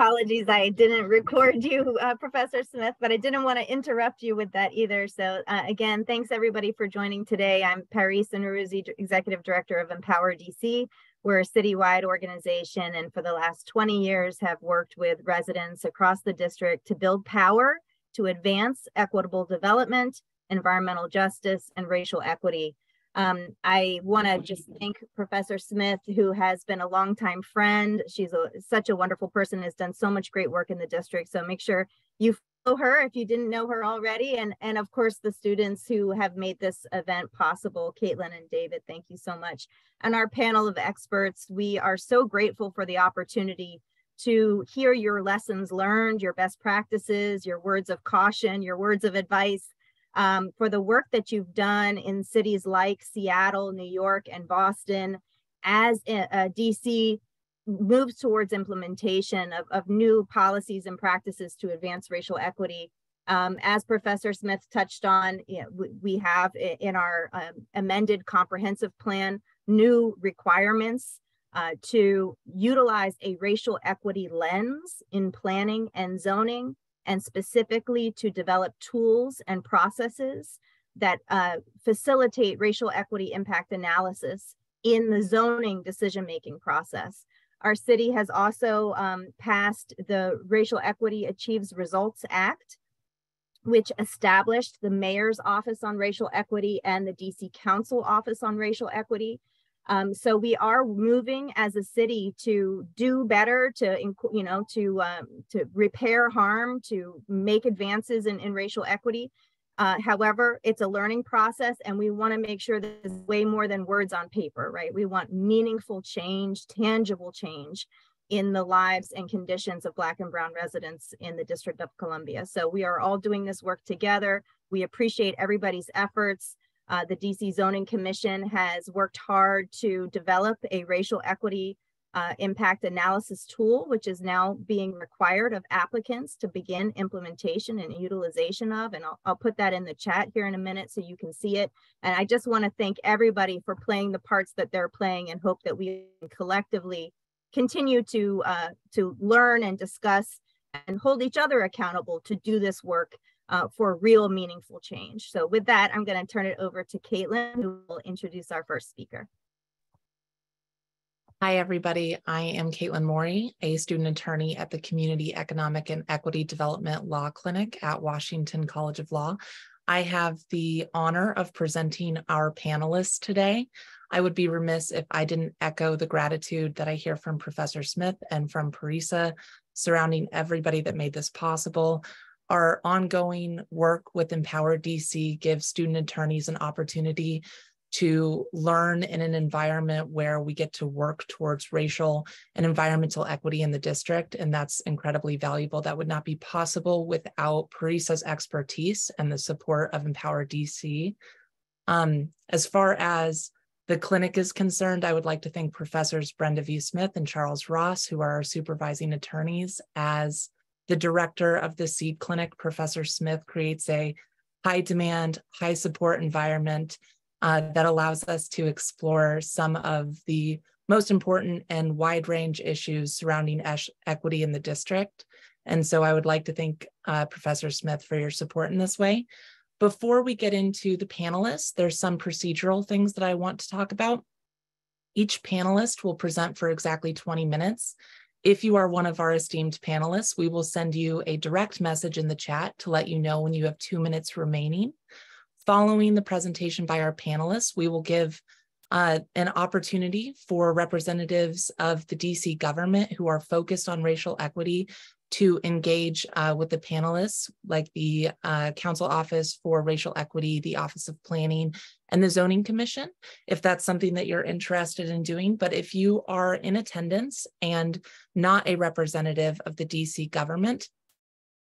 Apologies, I didn't record you, Professor Smith, but I didn't want to interrupt you with that either. So again, thanks everybody for joining today. I'm Parisa Naruzzi, Executive Director of Empower DC. We're a citywide organization, and for the last 20 years have worked with residents across the district to build power, to advance equitable development, environmental justice, and racial equity. I want to just thank Professor Smith, who has been a longtime friend. She's such a wonderful person, has done so much great work in the district. So make sure you follow her if you didn't know her already. And of course, the students who have made this event possible, Caitlin and David, thank you so much. And our panel of experts, we are so grateful for the opportunity to hear your lessons learned, your best practices, your words of caution, your words of advice. For the work that you've done in cities like Seattle, New York, and Boston, as DC moves towards implementation of new policies and practices to advance racial equity. As Professor Smith touched on, we have in our amended comprehensive plan new requirements to utilize a racial equity lens in planning and zoning, and specifically to develop tools and processes that facilitate racial equity impact analysis in the zoning decision-making process. Our city has also passed the Racial Equity Achieves Results Act, which established the Mayor's Office on Racial Equity and the DC Council Office on Racial Equity. So we are moving as a city to do better, to repair harm, to make advances in racial equity. However, it's a learning process, and we want to make sure that there's way more than words on paper, right? We want meaningful change, tangible change in the lives and conditions of Black and Brown residents in the District of Columbia. So we are all doing this work together. We appreciate everybody's efforts. The DC Zoning Commission has worked hard to develop a racial equity impact analysis tool, which is now being required of applicants to begin implementation and utilization of. And I'll put that in the chat here in a minute so you can see it. And I just want to thank everybody for playing the parts that they're playing, and hope that we collectively continue to learn and discuss and hold each other accountable to do this work for real meaningful change. So with that, I'm going to turn it over to Caitlin, who will introduce our first speaker. Hi, everybody. I am Caitlin Morey, a student attorney at the Community Economic and Equity Development Law Clinic at Washington College of Law. I have the honor of presenting our panelists today. I would be remiss if I didn't echo the gratitude that I hear from Professor Smith and from Parisa surrounding everybody that made this possible. Our ongoing work with Empower DC gives student attorneys an opportunity to learn in an environment where we get to work towards racial and environmental equity in the district, and that's incredibly valuable. That would not be possible without Parisa's expertise and the support of Empower DC. As far as the clinic is concerned, I would like to thank Professors Brenda V. Smith and Charles Ross, who are our supervising attorneys. As the director of the Seed Clinic, Professor Smith creates a high demand, high support environment that allows us to explore some of the most important and wide range issues surrounding equity in the district. And so I would like to thank Professor Smith for your support in this way. Before we get into the panelists, there's some procedural things that I want to talk about. Each panelist will present for exactly 20 minutes. If you are one of our esteemed panelists, we will send you a direct message in the chat to let you know when you have 2 minutes remaining. Following the presentation by our panelists, we will give an opportunity for representatives of the DC government who are focused on racial equity to engage with the panelists, like the Council Office for Racial Equity, the Office of Planning, and the Zoning Commission, if that's something that you're interested in doing. But if you are in attendance and not a representative of the DC government,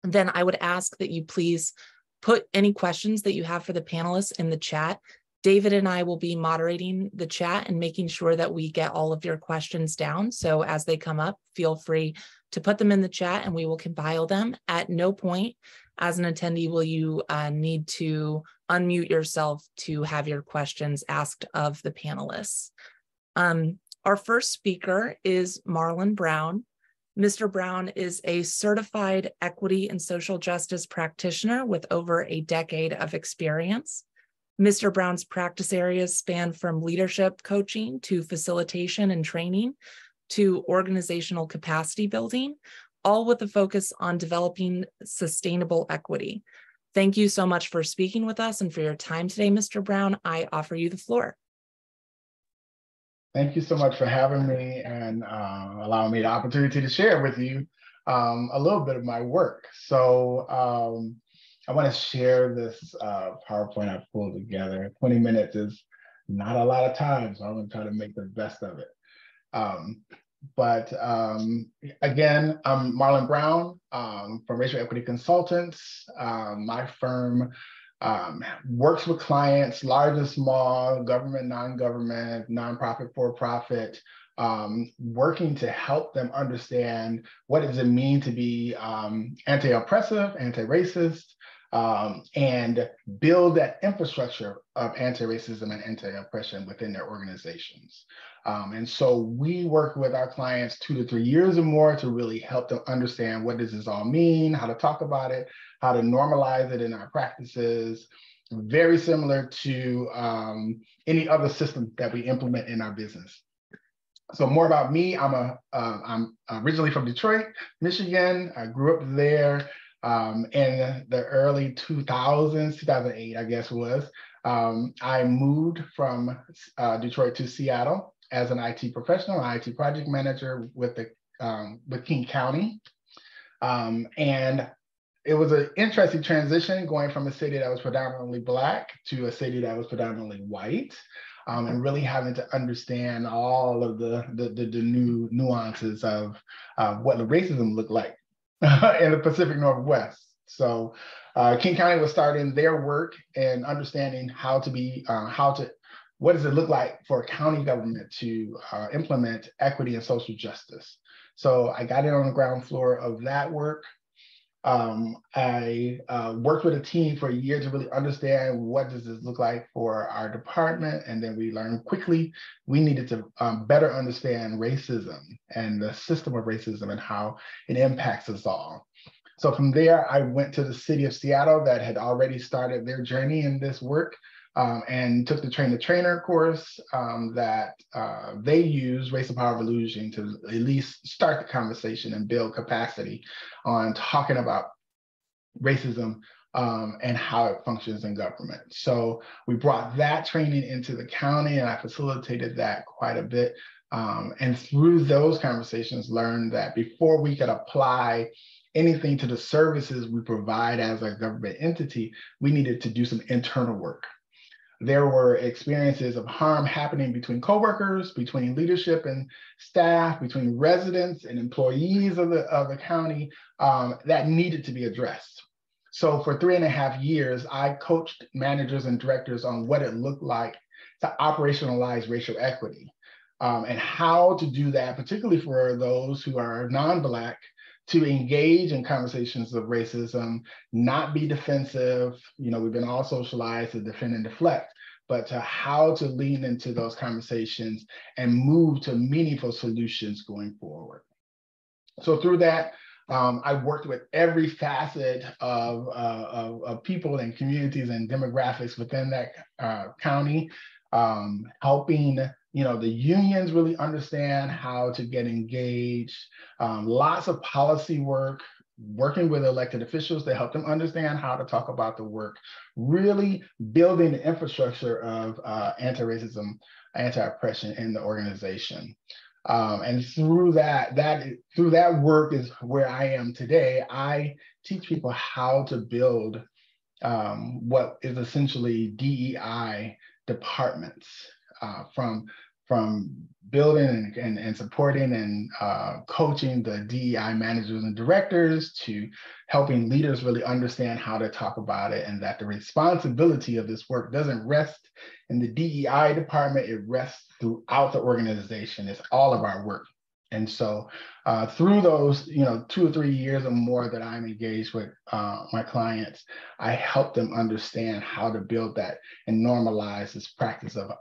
then I would ask that you please put any questions that you have for the panelists in the chat. David and I will be moderating the chat and making sure that we get all of your questions down. So as they come up, feel free to put them in the chat and we will compile them. At no point as an attendee will you need to unmute yourself to have your questions asked of the panelists. Our first speaker is Marlon Brown. Mr. Brown is a certified equity and social justice practitioner with over a decade of experience. Mr. Brown's practice areas span from leadership coaching to facilitation and training to organizational capacity building, all with a focus on developing sustainable equity. Thank you so much for speaking with us and for your time today, Mr. Brown. I offer you the floor. Thank you so much for having me and allowing me the opportunity to share with you a little bit of my work. So I want to share this PowerPoint I pulled together. 20 minutes is not a lot of time, so I'm going to try to make the best of it. Again, I'm Marlon Brown from Racial Equity Consultants. My firm works with clients, large and small, government, non-government, nonprofit, for-profit, working to help them understand what does it mean to be anti-oppressive, anti-racist, and build that infrastructure of anti-racism and anti-oppression within their organizations. And so we work with our clients 2 to 3 years or more to really help them understand what does this all mean, how to talk about it, how to normalize it in our practices, very similar to any other system that we implement in our business. So more about me, I'm originally from Detroit, Michigan. I grew up there in the early 2000s, 2008, I guess it was. I moved from Detroit to Seattle as an IT professional, an IT project manager with King County. And it was an interesting transition going from a city that was predominantly Black to a city that was predominantly white, and really having to understand all of the new nuances of what the racism looked like in the Pacific Northwest. So King County was starting their work and understanding what does it look like for a county government to implement equity and social justice. So I got in on the ground floor of that work. I worked with a team for a year to really understand what does this look like for our department. And then we learned quickly we needed to better understand racism and the system of racism and how it impacts us all. So from there, I went to the city of Seattle that had already started their journey in this work, and took the train-the-trainer course that they use, Race and Power of Illusion, to at least start the conversation and build capacity on talking about racism and how it functions in government. So we brought that training into the county, and I facilitated that quite a bit. And through those conversations, learned that before we could apply anything to the services we provide as a government entity, we needed to do some internal work. There were experiences of harm happening between coworkers, between leadership and staff, between residents and employees of the county that needed to be addressed. So for 3.5 years, I coached managers and directors on what it looked like to operationalize racial equity and how to do that, particularly for those who are non-Black, to engage in conversations of racism, not be defensive. You know, we've been all socialized to defend and deflect, but to how to lean into those conversations and move to meaningful solutions going forward. So through that, I worked with every facet of people and communities and demographics within that county, helping the unions really understand how to get engaged, lots of policy work, working with elected officials to help them understand how to talk about the work, really building the infrastructure of anti-racism, anti-oppression in the organization. And through that work is where I am today. I teach people how to build what is essentially DEI departments, from building and supporting and coaching the DEI managers and directors to helping leaders really understand how to talk about it, and that the responsibility of this work doesn't rest in the DEI department, it rests throughout the organization. It's all of our work. And so through those 2 or 3 years or more that I'm engaged with my clients, I help them understand how to build that and normalize this practice of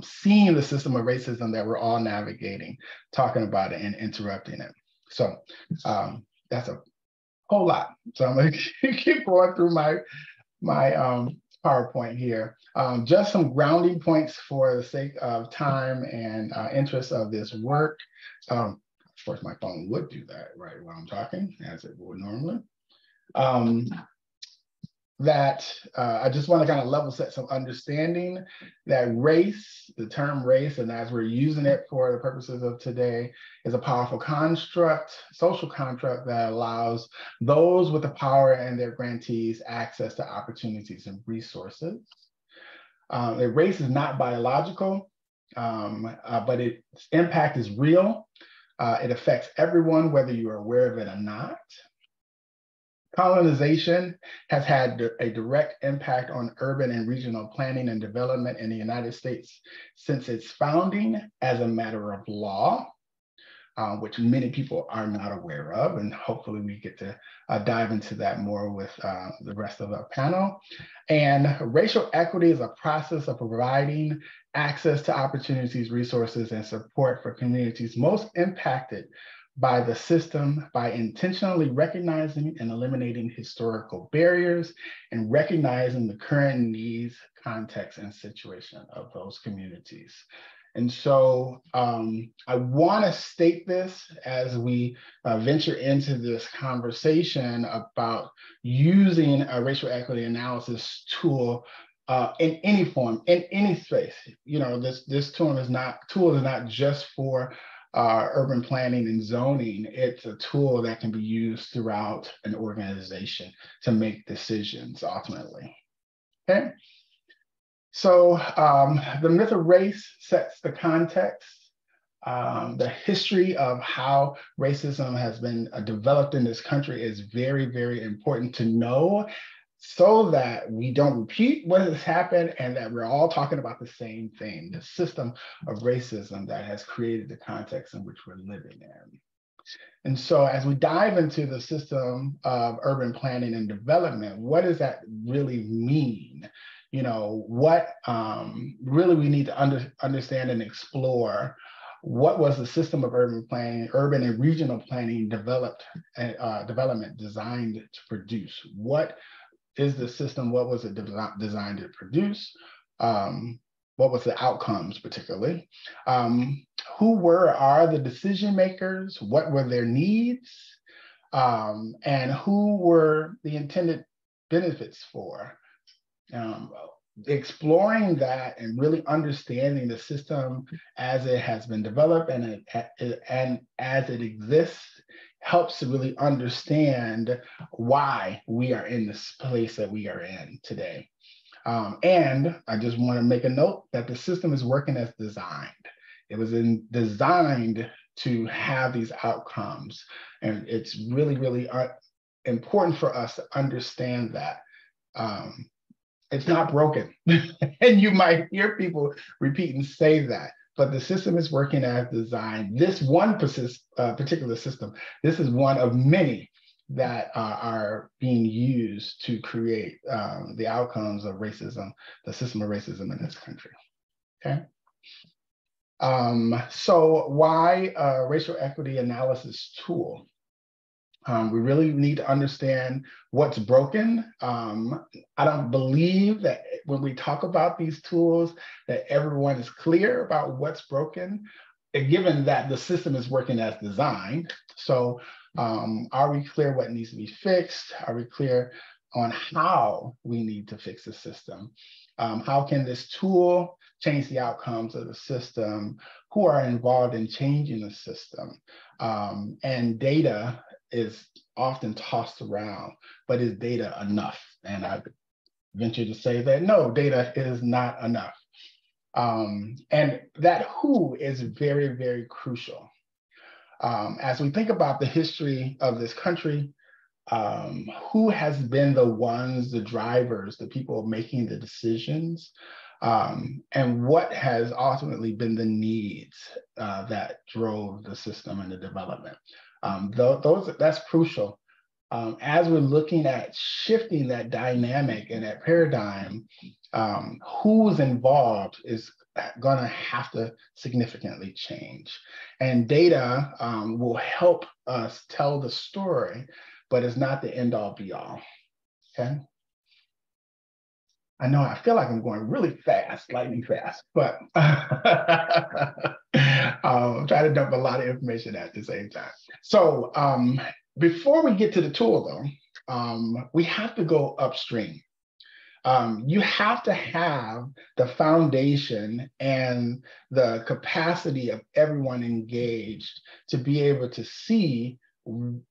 seeing the system of racism that we're all navigating, talking about it and interrupting it. So that's a whole lot. So I'm going to keep going through my PowerPoint here. Just some grounding points for the sake of time and interest of this work. Of course, my phone would do that right while I'm talking, as it would normally. I just want to kind of level set some understanding that race, the term race, and as we're using it for the purposes of today, is a powerful construct, social construct that allows those with the power and their grantees access to opportunities and resources. Race is not biological, but its impact is real. It affects everyone, whether you're aware of it or not. Colonization has had a direct impact on urban and regional planning and development in the United States since its founding as a matter of law, which many people are not aware of. And hopefully we get to dive into that more with the rest of our panel. And racial equity is a process of providing access to opportunities, resources, and support for communities most impacted by the system by intentionally recognizing and eliminating historical barriers and recognizing the current needs, context, and situation of those communities. And so I want to state this as we venture into this conversation about using a racial equity analysis tool in any form, in any space. You know, this tool is not just for urban planning and zoning. It's a tool that can be used throughout an organization to make decisions ultimately. Okay. So the myth of race sets the context. The history of how racism has been developed in this country is very, very important to know so that we don't repeat what has happened and that we're all talking about the same thing, the system of racism that has created the context in which we're living in. And so as we dive into the system of urban planning and development, what does that really mean? You know, what really we need to understand and explore. What was the system of urban planning, urban and regional planning development designed to produce? What is the system? What was it designed to produce? What was the outcomes particularly? Who are the decision makers? What were their needs? And who were the intended benefits for? Exploring that and really understanding the system as it has been developed and as it exists helps to really understand why we are in this place that we are in today. And I just want to make a note that the system is working as designed. It was designed to have these outcomes. And it's really, really important for us to understand that. It's not broken. And you might hear people repeat and say that, but the system is working as designed. This one particular system, this is one of many that are being used to create the outcomes of racism, the system of racism in this country, okay? So why a racial equity analysis tool? We really need to understand what's broken. I don't believe that when we talk about these tools that everyone is clear about what's broken, given that the system is working as designed. So are we clear what needs to be fixed? Are we clear on how we need to fix the system? How can this tool change the outcomes of the system? Who are involved in changing the system? And data is often tossed around, but is data enough? And I venture to say that no, data is not enough. And that who is very, very crucial. As we think about the history of this country, who has been the drivers, the people making the decisions, and what has ultimately been the needs that drove the system and the development. That's crucial. As we're looking at shifting that dynamic and that paradigm, who's involved is going to have to significantly change. And data will help us tell the story, but it's not the end all be all. Okay. I know I feel like I'm going really fast, lightning fast, but I'm trying to dump a lot of information at the same time. So before we get to the tool though, we have to go upstream. You have to have the foundation and the capacity of everyone engaged to be able to see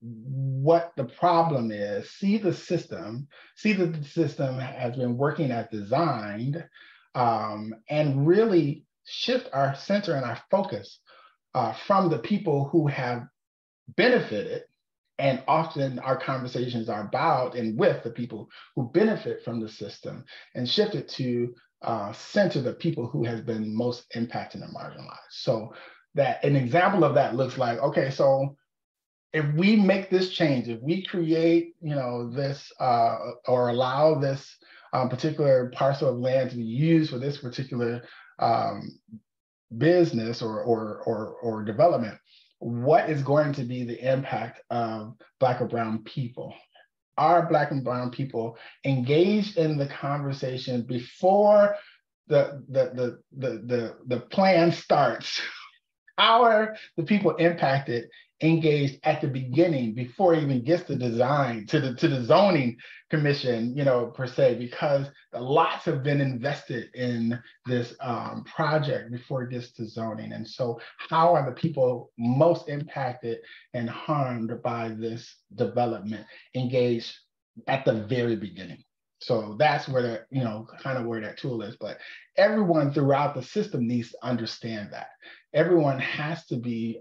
what the problem is, see the system, see that the system has been working as designed, and really shift our center and our focus from the people who have benefited. And often our conversations are about and with the people who benefit from the system, and shift it to center the people who has been most impacted and marginalized. So that an example of that looks like, okay, so if we make this change, if we create, this or allow this particular parcel of land to be used for this particular business or development, what is going to be the impact of Black or brown people? Are Black and brown people engaged in the conversation before the plan starts? How are the people impacted engaged at the beginning before it even gets to design, to the zoning commission, per se, because lots have been invested in this project before it gets to zoning. And so how are the people most impacted and harmed by this development engaged at the very beginning? So that's where kind of where that tool is. But everyone throughout the system needs to understand that. Everyone has to be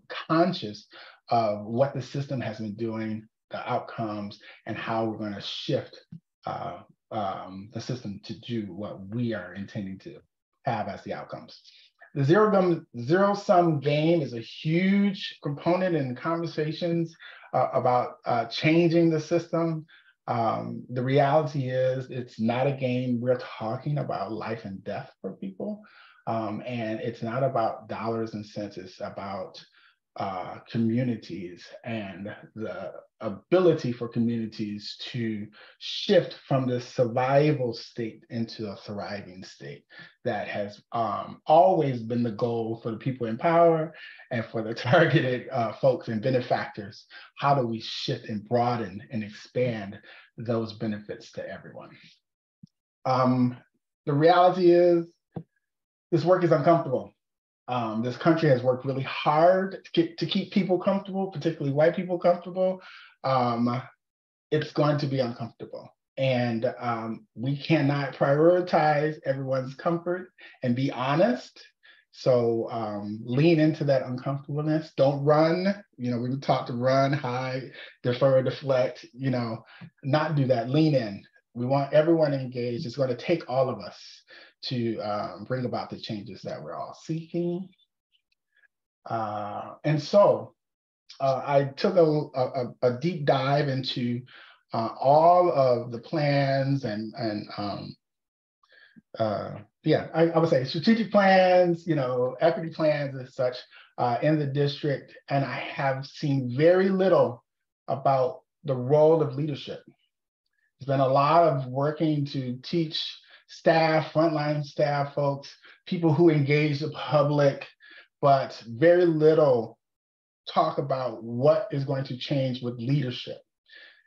conscious of what the system has been doing, the outcomes, and how we're going to shift the system to do what we are intending to have as the outcomes. The zero-sum game is a huge component in conversations about changing the system. The reality is it's not a game. We're talking about life and death for people. And it's not about dollars and cents. It's about communities and the ability for communities to shift from this survival state into a thriving state. That has always been the goal for the people in power and for the targeted folks and benefactors. How do we shift and broaden and expand those benefits to everyone? The reality is, this work is uncomfortable. This country has worked really hard to keep people comfortable, particularly white people comfortable. It's going to be uncomfortable. And we cannot prioritize everyone's comfort and be honest. So lean into that uncomfortableness. Don't run. We were taught to run, hide, defer, deflect, not do that. Lean in. We want everyone engaged. It's going to take all of us to bring about the changes that we're all seeking. And so I took a deep dive into all of the plans and I would say strategic plans, equity plans and such in the district. And I have seen very little about the role of leadership. There's been a lot of working to teach staff, frontline staff folks, people who engage the public, but very little talk about what is going to change with leadership.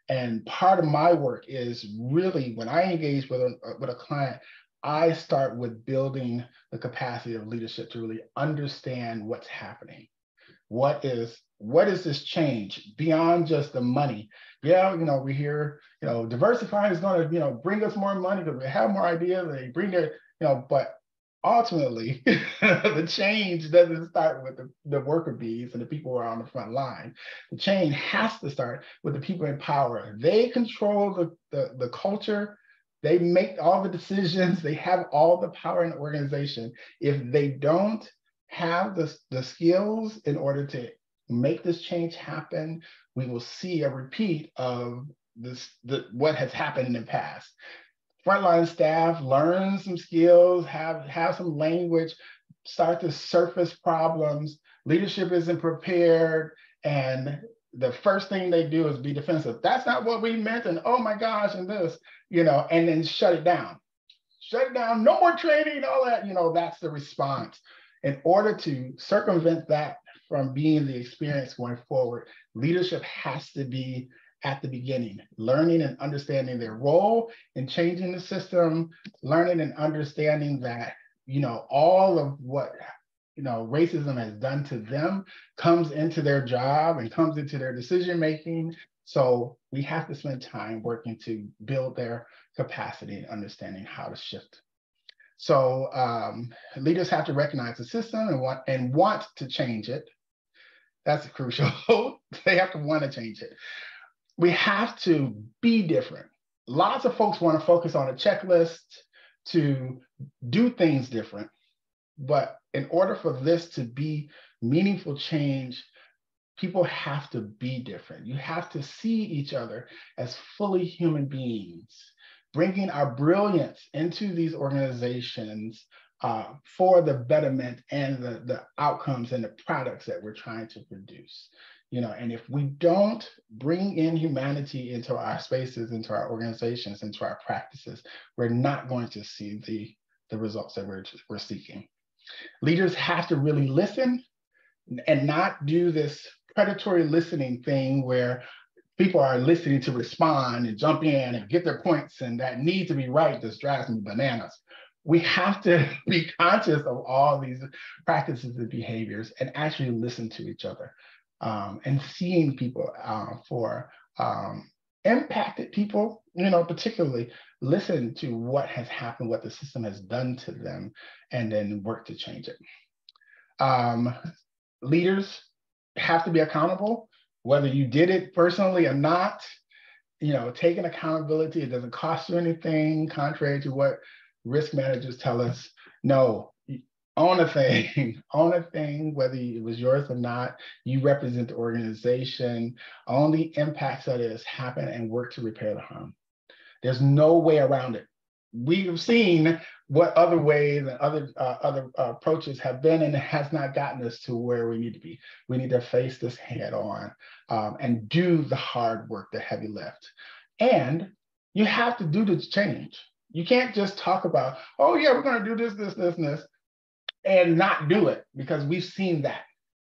And part of my work is really, when I engage with a client, I start with building the capacity of leadership to really understand what's happening. What is this change beyond just the money? Yeah, we hear, diversifying is going to, bring us more money because we have more ideas. They bring their, but ultimately, the change doesn't start with the worker bees and the people who are on the front line. The change has to start with the people in power. They control the culture. They make all the decisions. They have all the power in the organization. If they don't have the skills in order to make this change happen, we will see a repeat of what has happened in the past. frontline staff learn some skills, have some language, start to surface problems. Leadership isn't prepared, and the first thing they do is be defensive. That's not what we meant, and oh my gosh, and this, and then shut it down. Shut it down, no more training, all that, that's the response. In order to circumvent that from being the experience going forward, leadership has to be at the beginning, learning and understanding their role in changing the system, learning and understanding that, all of what, racism has done to them comes into their job and comes into their decision-making. So we have to spend time working to build their capacity and understanding how to shift. So leaders have to recognize the system and want to change it. That's crucial. They have to want to change it. We have to be different. Lots of folks want to focus on a checklist to do things different. But in order for this to be meaningful change, people have to be different. You have to see each other as fully human beings, bringing our brilliance into these organizations for the betterment and the outcomes and the products that we're trying to produce. And if we don't bring in humanity into our spaces, into our organizations, into our practices, we're not going to see the results that we're seeking. Leaders have to really listen and not do this predatory listening thing where people are listening to respond and jump in and get their points, and that need to be right just drives me bananas. We have to be conscious of all these practices and behaviors and actually listen to each other, and seeing people for impacted people, particularly listen to what has happened, what the system has done to them, and then work to change it. Leaders have to be accountable, whether you did it personally or not. Taking accountability, it doesn't cost you anything, contrary to what risk managers tell us. No, own a thing, whether it was yours or not. You represent the organization, own the impacts that it has happened, and work to repair the harm. There's no way around it. We've seen what other ways and other approaches have been, and it has not gotten us to where we need to be. We need to face this head on and do the hard work, the heavy lift. And you have to do the change. You can't just talk about, oh yeah, we're going to do this, and not do it, because we've seen that.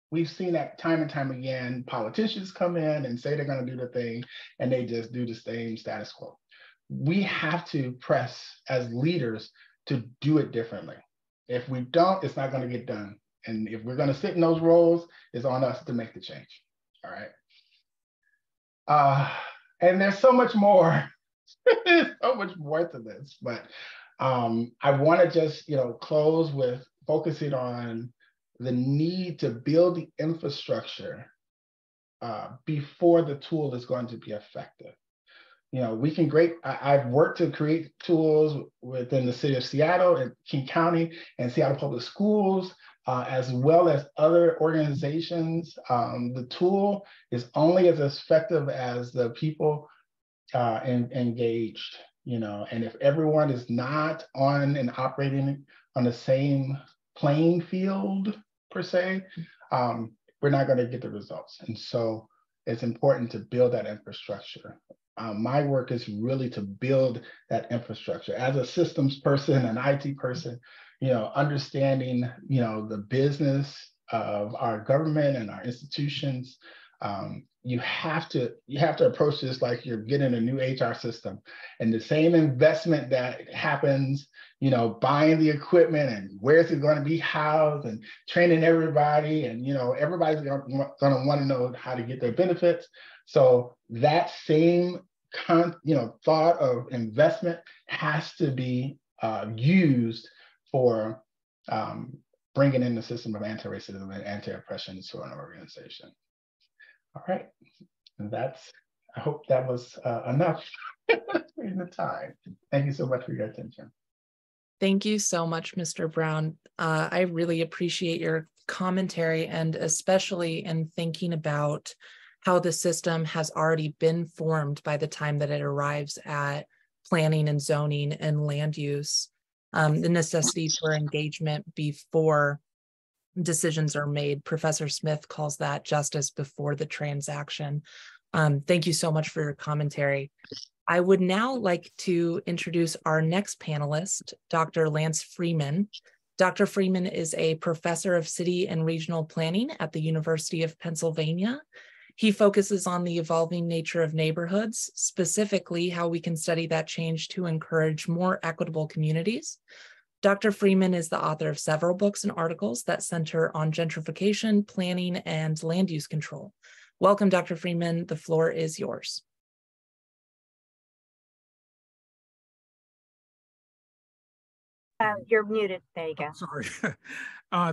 We've seen that time and time again. Politicians come in and say they're going to do the thing, and they just do the same status quo. We have to press as leaders to do it differently. If we don't, it's not going to get done. And if we're going to sit in those roles, it's on us to make the change. All right. And there's so much more. There's so much more to this, but I want to just close with focusing on the need to build the infrastructure before the tool is going to be effective. I've worked to create tools within the city of Seattle and King County and Seattle Public Schools, as well as other organizations. The tool is only as effective as the people engaged, and if everyone is not on and operating on the same playing field, per se, we're not going to get the results. And so it's important to build that infrastructure. My work is really to build that infrastructure. As a systems person, an IT person, understanding, the business of our government and our institutions, you have to approach this like you're getting a new HR system, and the same investment that happens, buying the equipment and where's it going to be housed and training everybody, and everybody's going to want to know how to get their benefits. So that same thought of investment has to be used for bringing in the system of anti-racism and anti-oppression to an organization. All right, and I hope that was enough in the time. Thank you so much for your attention. Thank you so much, Mr. Brown. I really appreciate your commentary, and especially in thinking about how the system has already been formed by the time that it arrives at planning and zoning and land use, the necessity for engagement before decisions are made. Professor Smith calls that justice before the transaction. Thank you so much for your commentary. I would now like to introduce our next panelist, Dr. Lance Freeman. Dr. Freeman is a professor of city and regional planning at the University of Pennsylvania. He focuses on the evolving nature of neighborhoods, specifically how we can study that change to encourage more equitable communities. Dr. Freeman is the author of several books and articles that center on gentrification, planning, and land use control. Welcome, Dr. Freeman. The floor is yours. You're muted. There you go. Sorry.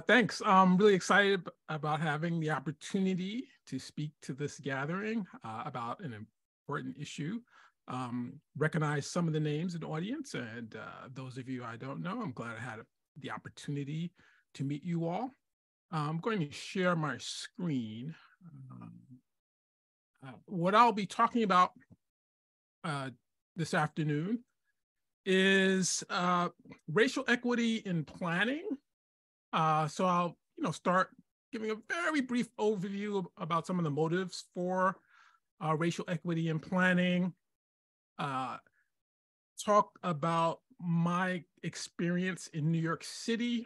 Thanks. I'm really excited about having the opportunity to speak to this gathering about an important issue. Recognize some of the names in the audience, and those of you I don't know, I'm glad I had the opportunity to meet you all. I'm going to share my screen. What I'll be talking about this afternoon is racial equity in planning. So I'll start giving a very brief overview about some of the motives for racial equity in planning, talk about my experience in New York City,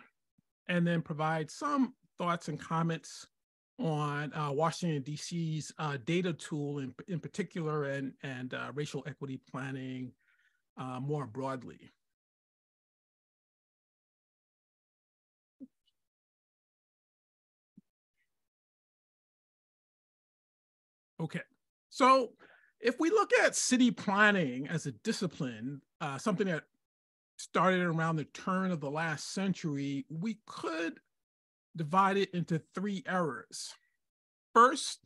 and then provide some thoughts and comments on Washington, D.C.'s data tool in particular, and racial equity planning more broadly. Okay, so if we look at city planning as a discipline, something that started around the turn of the last century, we could divide it into three eras. First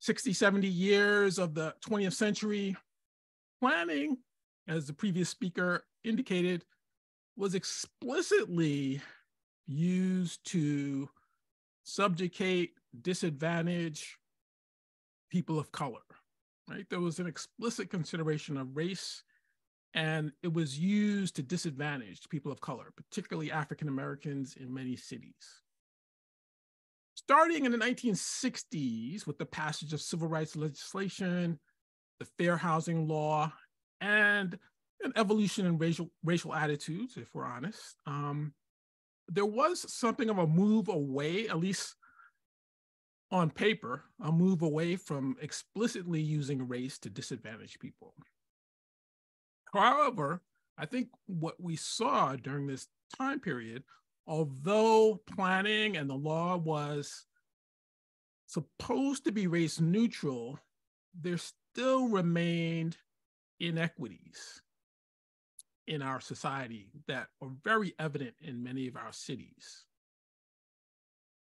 60, 70 years of the 20th century, planning, as the previous speaker indicated, was explicitly used to subjugate, disadvantage people of color, right? There was an explicit consideration of race, and it was used to disadvantage people of color, particularly African Americans in many cities. Starting in the 1960s with the passage of civil rights legislation, the Fair Housing Law, and an evolution in racial attitudes, if we're honest, there was something of a move away, at least on paper, a move away from explicitly using race to disadvantage people. However, I think what we saw during this time period, although planning and the law was supposed to be race neutral, there still remained inequities in our society that are very evident in many of our cities.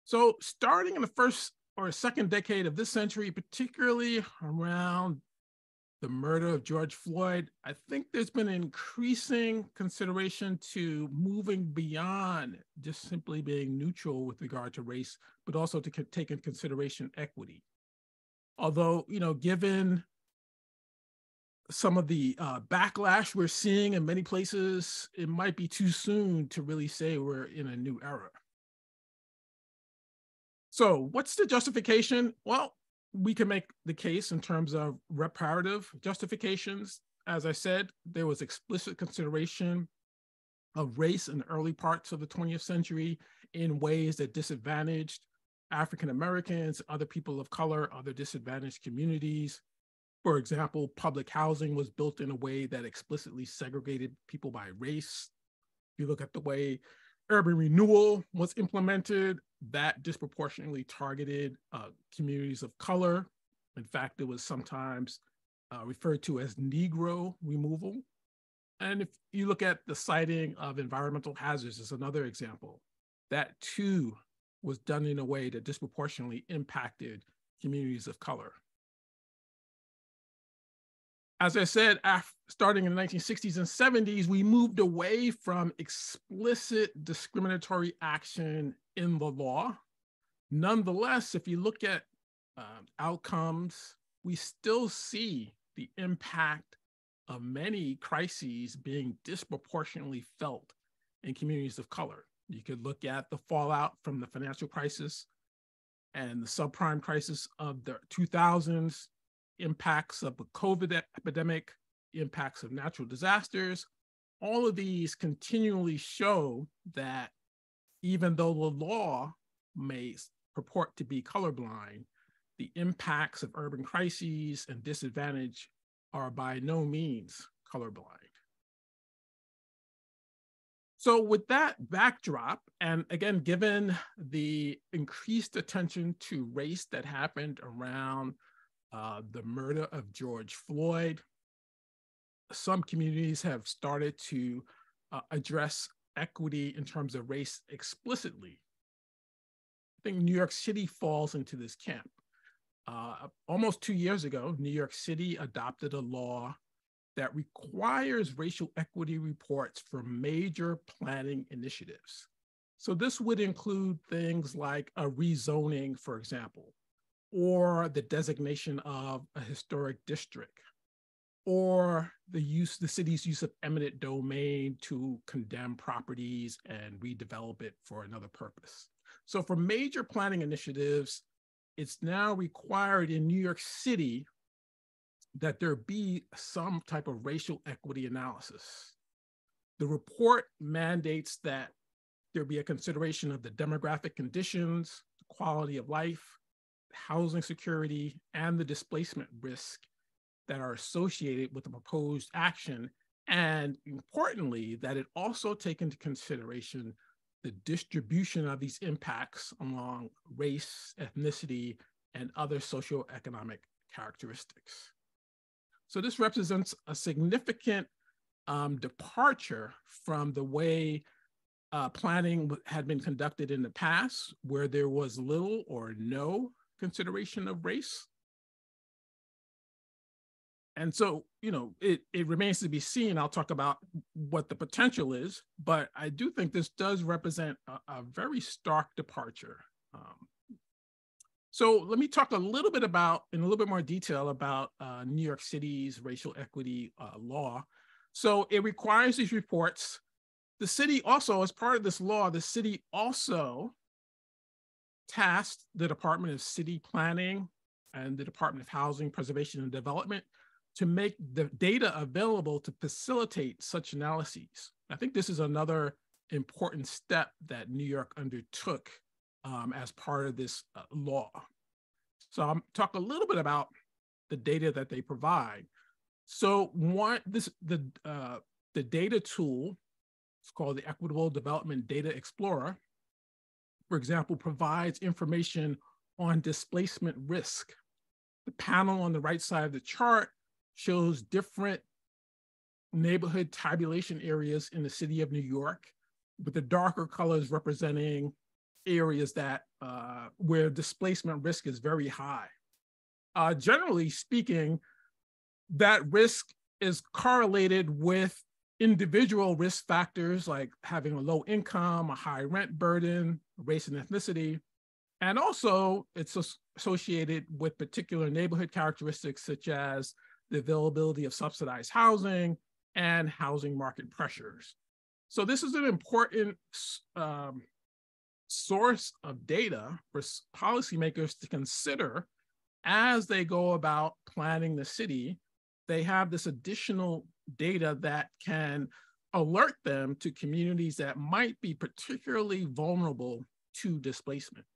So starting in the first or second decade of this century, particularly around the murder of George Floyd, I think there's been an increasing consideration to moving beyond just simply being neutral with regard to race, but also to take into consideration equity. Although, given some of the backlash we're seeing in many places, it might be too soon to really say we're in a new era. So what's the justification? Well, we can make the case in terms of reparative justifications. As I said, there was explicit consideration of race in the early parts of the 20th century in ways that disadvantaged African Americans, other people of color, other disadvantaged communities. For example, public housing was built in a way that explicitly segregated people by race. If you look at the way urban renewal was implemented, that disproportionately targeted communities of color. In fact, it was sometimes referred to as Negro removal. And if you look at the citing of environmental hazards as another example, that too was done in a way that disproportionately impacted communities of color. As I said, starting in the 1960s and 70s, we moved away from explicit discriminatory action in the law. Nonetheless, if you look at outcomes, we still see the impact of many crises being disproportionately felt in communities of color. You could look at the fallout from the financial crisis and the subprime crisis of the 2000s, impacts of the COVID epidemic, impacts of natural disasters. All of these continually show that even though the law may purport to be colorblind, the impacts of urban crises and disadvantage are by no means colorblind. So with that backdrop, and again, given the increased attention to race that happened around the murder of George Floyd, some communities have started to address equity in terms of race explicitly. I think New York City falls into this camp. Almost 2 years ago, New York City adopted a law that requires racial equity reports for major planning initiatives. So this would include things like a rezoning, for example, or the designation of a historic district, or the city's use of eminent domain to condemn properties and redevelop it for another purpose. So for major planning initiatives, it's now required in New York City that there be some type of racial equity analysis. The report mandates that there be a consideration of the demographic conditions, the quality of life, housing security, and the displacement risk that are associated with the proposed action. And importantly, that it also take into consideration the distribution of these impacts along race, ethnicity, and other socioeconomic characteristics. So this represents a significant departure from the way planning had been conducted in the past, where there was little or no consideration of race. And so, it remains to be seen. I'll talk about what the potential is, but I do think this does represent a very stark departure. So let me talk a little bit in a little bit more detail about New York City's racial equity law. So it requires these reports. The city also, as part of this law, the city also tasked the Department of City Planning and the Department of Housing, Preservation, and Development to make the data available to facilitate such analyses. I think this is another important step that New York undertook as part of this law. So I'll talk a little bit about the data that they provide. So the data tool, it's called the Equitable Development Data Explorer, for example, provides information on displacement risk. The panel on the right side of the chart shows different neighborhood tabulation areas in the city of New York, with the darker colors representing areas that where displacement risk is very high. Generally speaking, that risk is correlated with individual risk factors like having a low income, a high rent burden, race and ethnicity, and also it's associated with particular neighborhood characteristics such as the availability of subsidized housing and housing market pressures. So this is an important source of data for policymakers to consider as they go about planning the city. They have this additional data that can alert them to communities that might be particularly vulnerable to displacement.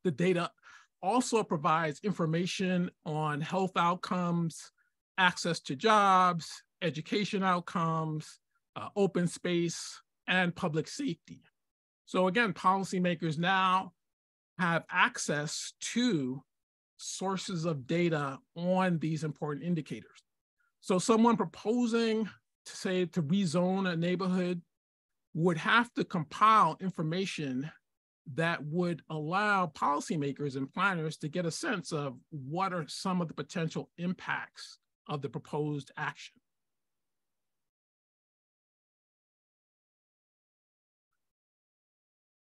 The data also provides information on health outcomes, access to jobs, education outcomes, open space, and public safety. So again, policymakers now have access to sources of data on these important indicators. So someone proposing to rezone a neighborhood would have to compile information that would allow policymakers and planners to get a sense of what are some of the potential impacts of the proposed action.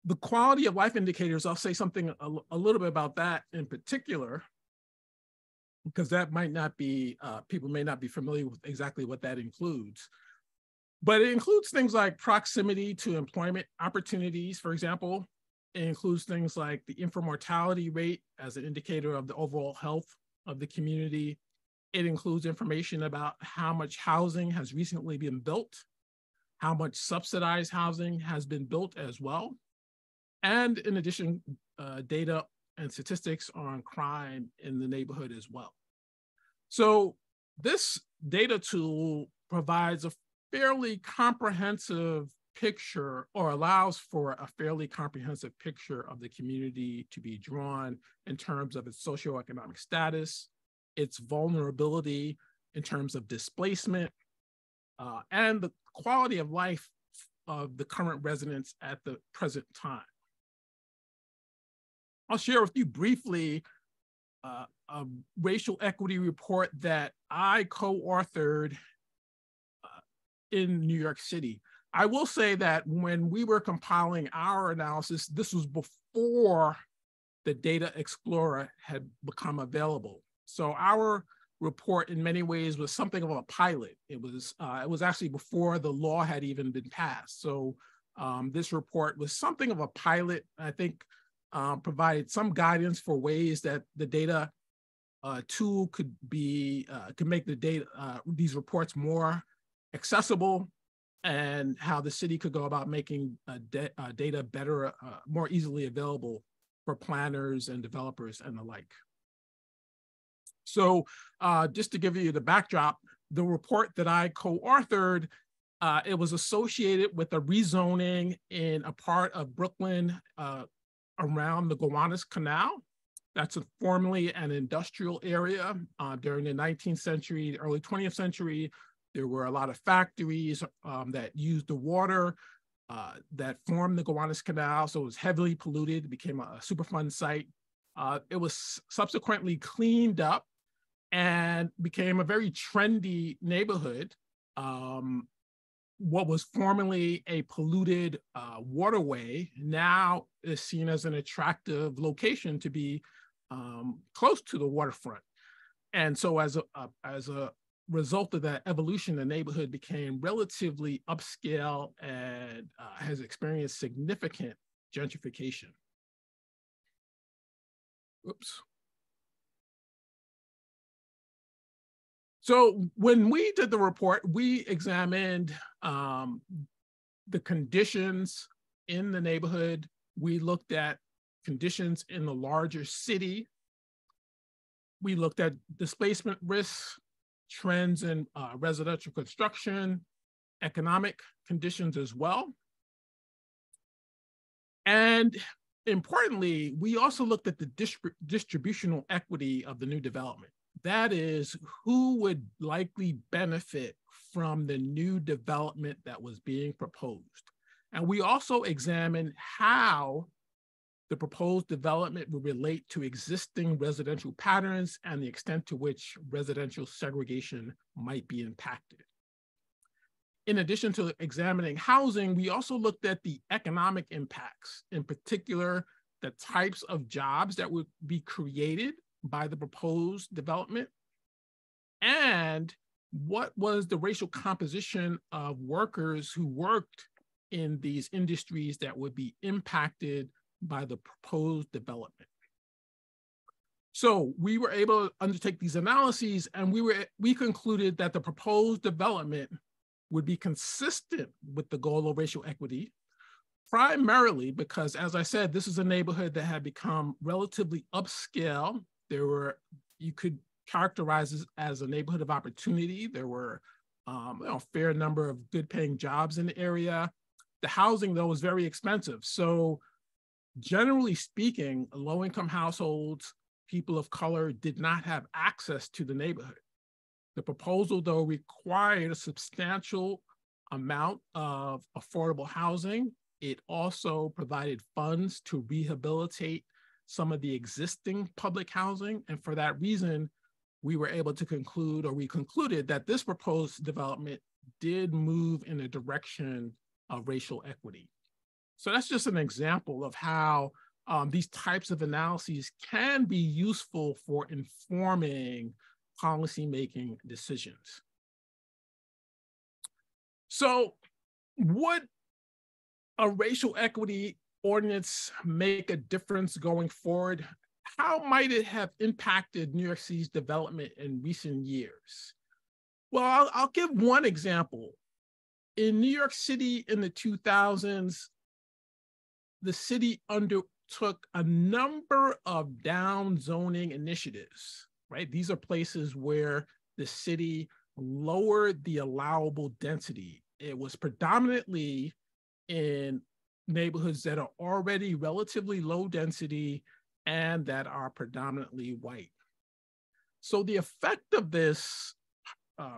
The quality of life indicators, I'll say something a little bit about that in particular. because that might not be, people may not be familiar with exactly what that includes. But it includes things like proximity to employment opportunities, for example. It includes things like the infant mortality rate as an indicator of the overall health of the community. It includes information about how much housing has recently been built, how much subsidized housing has been built as well. And in addition, data and statistics on crime in the neighborhood as well. So this data tool provides a fairly comprehensive picture, or allows for a fairly comprehensive picture of the community to be drawn in terms of its socioeconomic status, its vulnerability in terms of displacement, and the quality of life of the current residents at the present time. I'll share with you briefly a racial equity report that I co-authored in New York City. I will say that when we were compiling our analysis, this was before the Data Explorer had become available. So our report in many ways was something of a pilot. It was actually before the law had even been passed. So this report was something of a pilot. I think provided some guidance for ways that the data tool could make the data, these reports more accessible, and how the city could go about making data better, more easily available for planners and developers and the like. So just to give you the backdrop, the report that I co-authored, it was associated with a rezoning in a part of Brooklyn around the Gowanus Canal. That's formerly an industrial area. During the 19th century, early 20th century, there were a lot of factories that used the water that formed the Gowanus Canal, so it was heavily polluted. It became a Superfund site. It was subsequently cleaned up and became a very trendy neighborhood. What was formerly a polluted waterway now is seen as an attractive location to be close to the waterfront. And so as a result of that evolution, the neighborhood became relatively upscale and has experienced significant gentrification. Oops. So when we did the report, we examined the conditions in the neighborhood. We looked at conditions in the larger city. We looked at displacement risks, trends in residential construction, economic conditions as well. And importantly, we also looked at the distributional equity of the new development. That is, who would likely benefit from the new development that was being proposed. And we also examined how the proposed development would relate to existing residential patterns and the extent to which residential segregation might be impacted. In addition to examining housing, we also looked at the economic impacts, in particular, the types of jobs that would be created by the proposed development, and what was the racial composition of workers who worked in these industries that would be impacted by the proposed development. So we were able to undertake these analyses, and we concluded that the proposed development would be consistent with the goal of racial equity, primarily because, as I said, this is a neighborhood that had become relatively upscale. You could characterize this as a neighborhood of opportunity. There were a fair number of good paying jobs in the area. The housing, though, was very expensive. So generally speaking, low-income households, people of color, did not have access to the neighborhood. The proposal, though, required a substantial amount of affordable housing. It also provided funds to rehabilitate some of the existing public housing. And for that reason, we were able to conclude, or we concluded, that this proposed development did move in the direction of racial equity. So that's just an example of how these types of analyses can be useful for informing policymaking decisions. So would a racial equity ordinance make a difference going forward? How might it have impacted New York City's development in recent years? Well, I'll give one example. In New York City in the 2000s, the city undertook a number of down zoning initiatives, right? These are places where the city lowered the allowable density. It was predominantly in neighborhoods that are already relatively low density and that are predominantly white. So the effect of this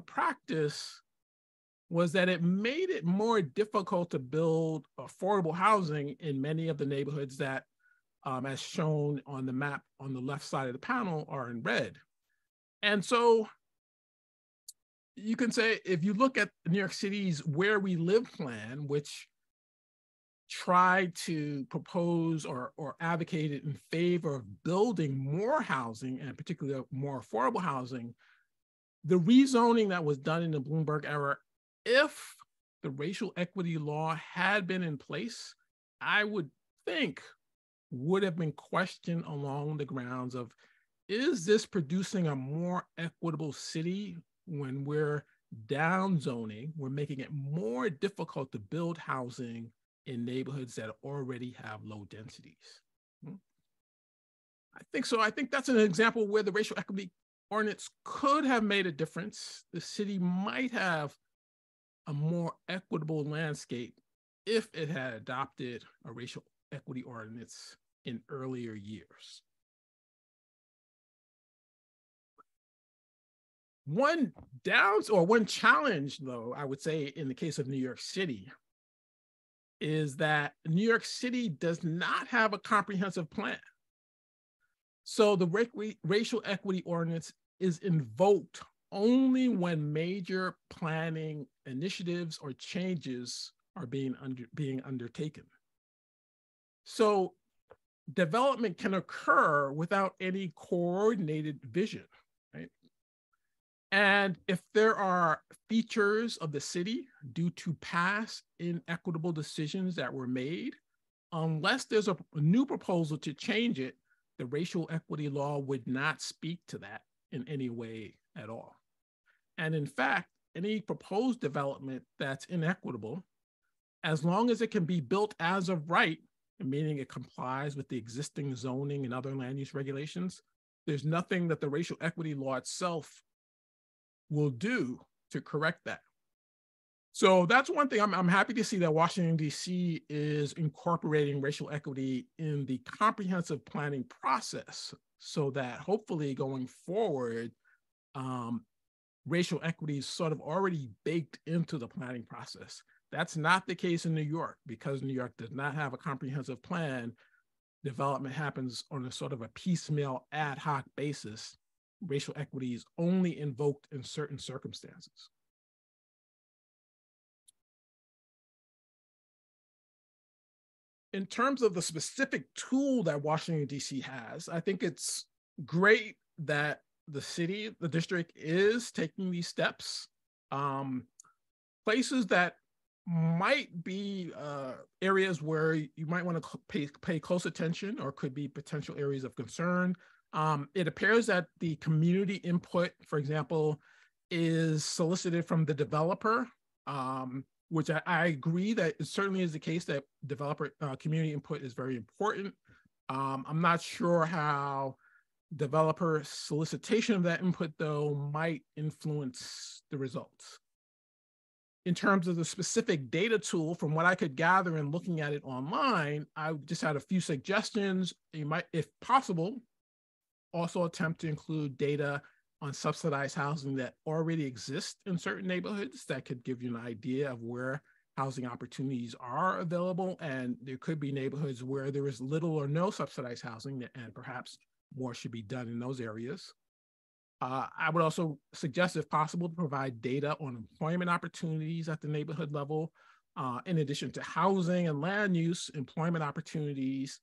practice was that it made it more difficult to build affordable housing in many of the neighborhoods that, as shown on the map on the left side of the panel, are in red. And so you can say, if you look at New York City's Where We Live plan, which tried to propose or advocated in favor of building more housing, and particularly more affordable housing, the rezoning that was done in the Bloomberg era, if the racial equity law had been in place, I would think would have been questioned along the grounds of, is this producing a more equitable city when we're down zoning, we're making it more difficult to build housing in neighborhoods that already have low densities? I think so. I think that's an example where the racial equity ordinance could have made a difference. The city might have a more equitable landscape if it had adopted a racial equity ordinance in earlier years. One challenge, though, I would say in the case of New York City, is that New York City does not have a comprehensive plan. So the racial equity ordinance is invoked only when major planning initiatives or changes are being undertaken. So development can occur without any coordinated vision, right? And if there are features of the city due to past inequitable decisions that were made, unless there's a new proposal to change it, the racial equity law would not speak to that in any way at all. And in fact, any proposed development that's inequitable, as long as it can be built as of right, meaning it complies with the existing zoning and other land use regulations, there's nothing that the racial equity law itself will do to correct that. So that's one thing. I'm happy to see that Washington, D.C. is incorporating racial equity in the comprehensive planning process so that hopefully going forward, racial equity is sort of already baked into the planning process. That's not the case in New York. Because New York does not have a comprehensive plan, development happens on a sort of a piecemeal ad hoc basis. Racial equity is only invoked in certain circumstances. In terms of the specific tool that Washington, D.C. has, I think it's great that the city, the district is taking these steps. Places that might be areas where you might want to pay close attention or could be potential areas of concern. It appears that the community input, for example, is solicited from the developer, which I agree that it certainly is the case that developer community input is very important. I'm not sure how developer solicitation of that input, though, might influence the results. In terms of the specific data tool, from what I could gather in looking at it online, I just had a few suggestions. You might, if possible, also attempt to include data on subsidized housing that already exists in certain neighborhoods that could give you an idea of where housing opportunities are available. And there could be neighborhoods where there is little or no subsidized housing, and perhaps more should be done in those areas. I would also suggest, if possible, to provide data on employment opportunities at the neighborhood level, in addition to housing and land use, employment opportunities,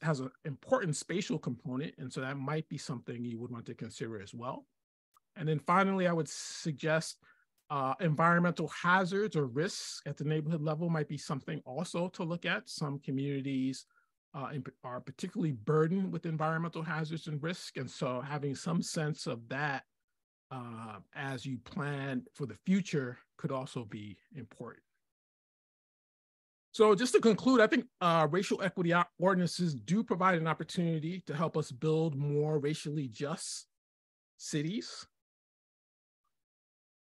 has an important spatial component, and so that might be something you would want to consider as well. And then finally, I would suggest environmental hazards or risks at the neighborhood level might be something also to look at. Some communities are particularly burdened with environmental hazards and risk, and so having some sense of that as you plan for the future could also be important. So just to conclude, I think racial equity ordinances do provide an opportunity to help us build more racially just cities.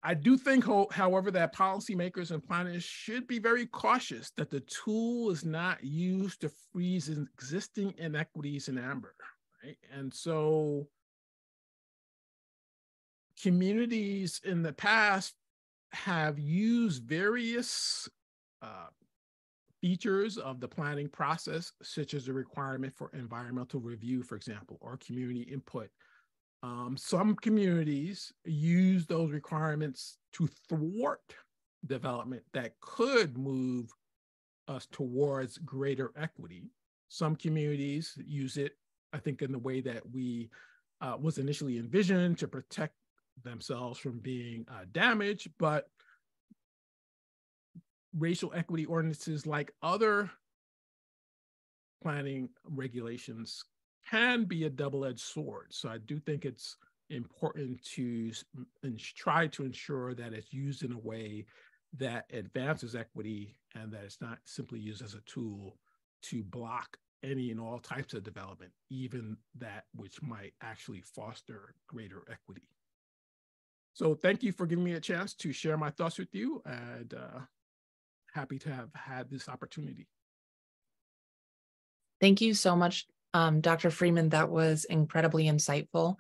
I do think, however, that policymakers and planners should be very cautious that the tool is not used to freeze existing inequities in amber, right? And so communities in the past have used various features of the planning process, such as the requirement for environmental review, for example, or community input. Some communities use those requirements to thwart development that could move us towards greater equity. Some communities use it, I think, in the way that was initially envisioned to protect themselves from being damaged, but racial equity ordinances, like other planning regulations, can be a double-edged sword. So I do think it's important to try to ensure that it's used in a way that advances equity and that it's not simply used as a tool to block any and all types of development, even that which might actually foster greater equity. So thank you for giving me a chance to share my thoughts with you, and happy to have had this opportunity. Thank you so much, Dr. Freeman. That was incredibly insightful.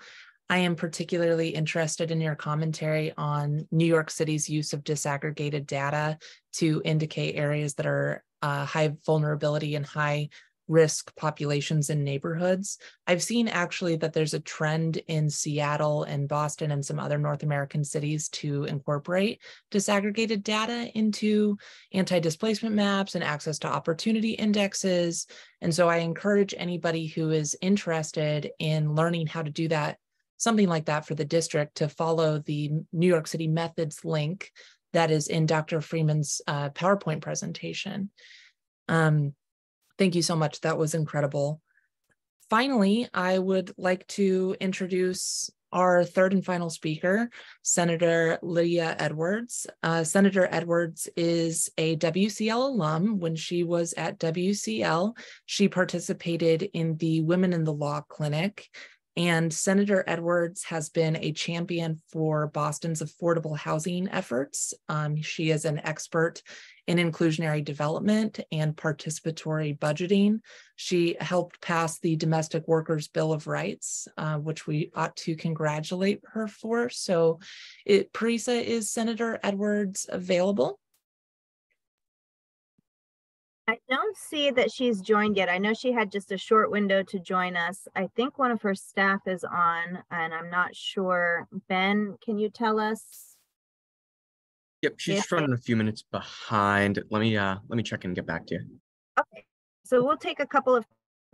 I am particularly interested in your commentary on New York City's use of disaggregated data to indicate areas that are high vulnerability and high risk populations in neighborhoods. I've seen actually that there's a trend in Seattle and Boston and some other North American cities to incorporate disaggregated data into anti-displacement maps and access to opportunity indexes. And so I encourage anybody who is interested in learning how to do that, something like that for the district, to follow the New York City Methods link that is in Dr. Freeman's PowerPoint presentation. Thank you so much. That was incredible. Finally, I would like to introduce our third and final speaker, Senator Lydia Edwards. Senator Edwards is a WCL alum. When she was at WCL, she participated in the Women in the Law Clinic. And Senator Edwards has been a champion for Boston's affordable housing efforts. She is an expert in inclusionary development and participatory budgeting. She helped pass the Domestic Workers Bill of Rights, which we ought to congratulate her for. So, Parisa, is Senator Edwards available? I don't see that she's joined yet. I know she had just a short window to join us. I think one of her staff is on, and I'm not sure. Ben, can you tell us? Yep, she's just running a few minutes behind. Let me check and get back to you. Okay, so we'll take a couple of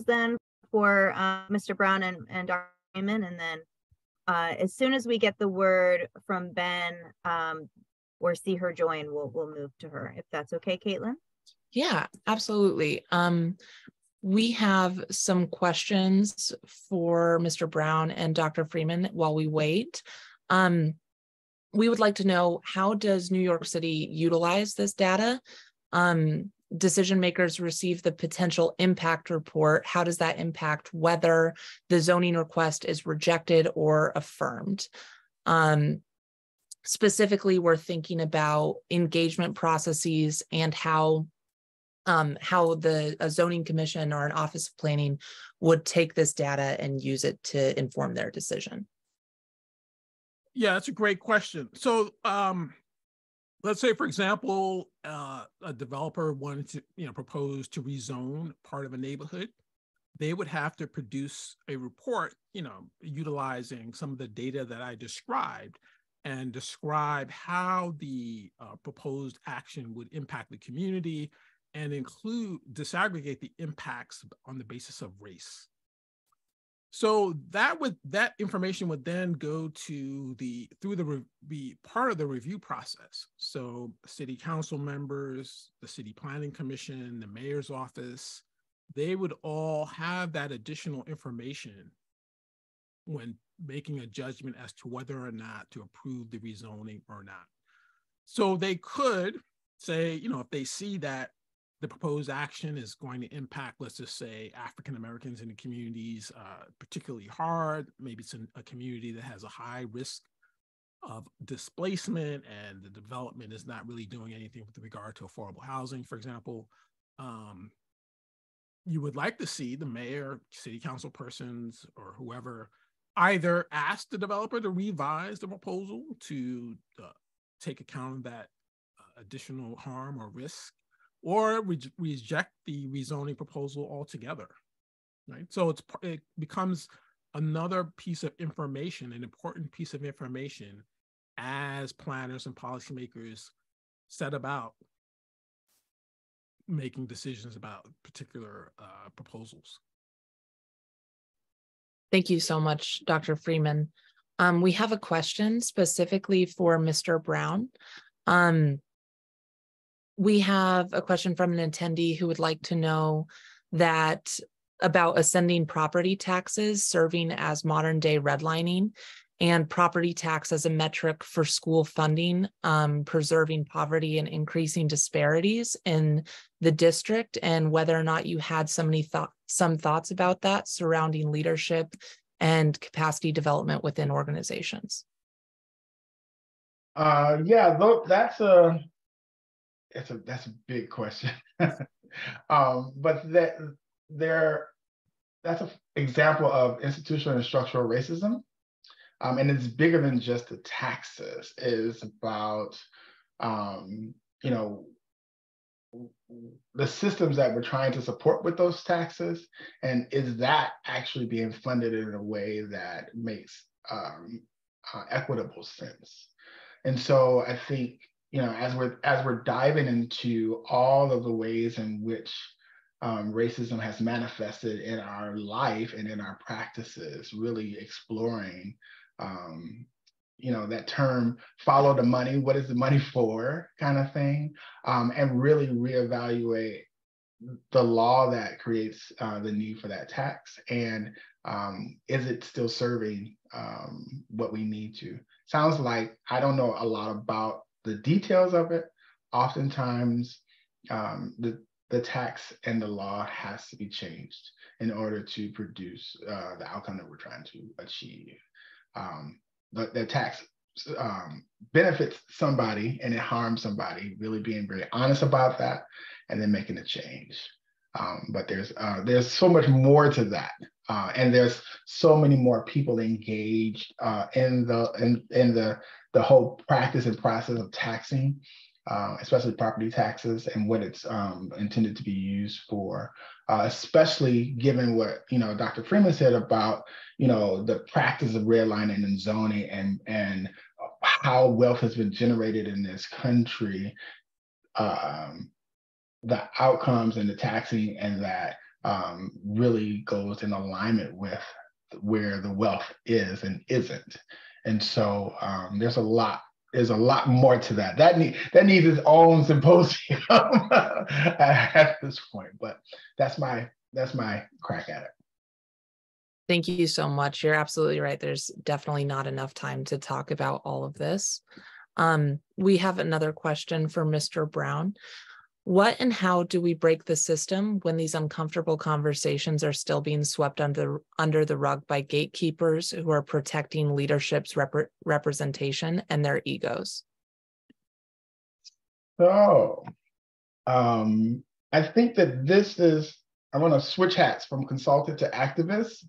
then for Mr. Brown and Dr. Raymond, and then as soon as we get the word from Ben or see her join, we'll move to her, if that's okay, Caitlin. Yeah, absolutely. We have some questions for Mr. Brown and Dr. Freeman while we wait. We would like to know, how does New York City utilize this data? Decision makers receive the potential impact report. How does that impact whether the zoning request is rejected or affirmed? Specifically, we're thinking about engagement processes and how a zoning commission or an office of planning would take this data and use it to inform their decision. Yeah, that's a great question. So let's say, for example, a developer wanted to propose to rezone part of a neighborhood. They would have to produce a report, utilizing some of the data that I described, and describe how the proposed action would impact the community and disaggregate the impacts on the basis of race. So that information would then go to be part of the review process. So city council members, the city planning commission, the mayor's office, they would all have that additional information when making a judgment as to whether or not to approve the rezoning or not. So they could say, if they see that the proposed action is going to impact, let's just say, African Americans in the communities particularly hard. Maybe it's a community that has a high risk of displacement and the development is not really doing anything with regard to affordable housing, for example. You would like to see the mayor, city council persons, or whoever either ask the developer to revise the proposal to take account of that additional harm or risk, or reject the rezoning proposal altogether, right? So it becomes another piece of information, an important piece of information as planners and policymakers set about making decisions about particular proposals. Thank you so much, Dr. Freeman. We have a question specifically for Mr. Brown. We have a question from an attendee who would like to know about ascending property taxes serving as modern day redlining and property tax as a metric for school funding, preserving poverty and increasing disparities in the district, and whether or not you had some thoughts about that surrounding leadership and capacity development within organizations. Yeah, that's a big question. But that's an example of institutional and structural racism. And it's bigger than just the taxes. It's about, the systems that we're trying to support with those taxes, and is that actually being funded in a way that makes equitable sense? And so I think, as we're diving into all of the ways in which racism has manifested in our life and in our practices, really exploring that term, follow the money, what is the money for, kind of thing, and really reevaluate the law that creates the need for that tax, and is it still serving what we need to? Sounds like I don't know a lot about the details of it. Oftentimes, the tax and the law has to be changed in order to produce the outcome that we're trying to achieve. The tax benefits somebody and it harms somebody, really being very honest about that and then making a change. But there's so much more to that. And there's so many more people engaged in the whole practice and process of taxing, especially property taxes and what it's intended to be used for, especially given what Dr. Freeman said about the practice of redlining and zoning and how wealth has been generated in this country. The outcomes and the taxing and that really goes in alignment with where the wealth is and isn't. And so there's a lot more to that. That needs its own symposium at this point, but that's my crack at it. Thank you so much. You're absolutely right. There's definitely not enough time to talk about all of this. We have another question for Mr. Brown. What and how do we break the system when these uncomfortable conversations are still being swept under the rug by gatekeepers who are protecting leadership's representation and their egos? So, I think that I want to switch hats from consultant to activist.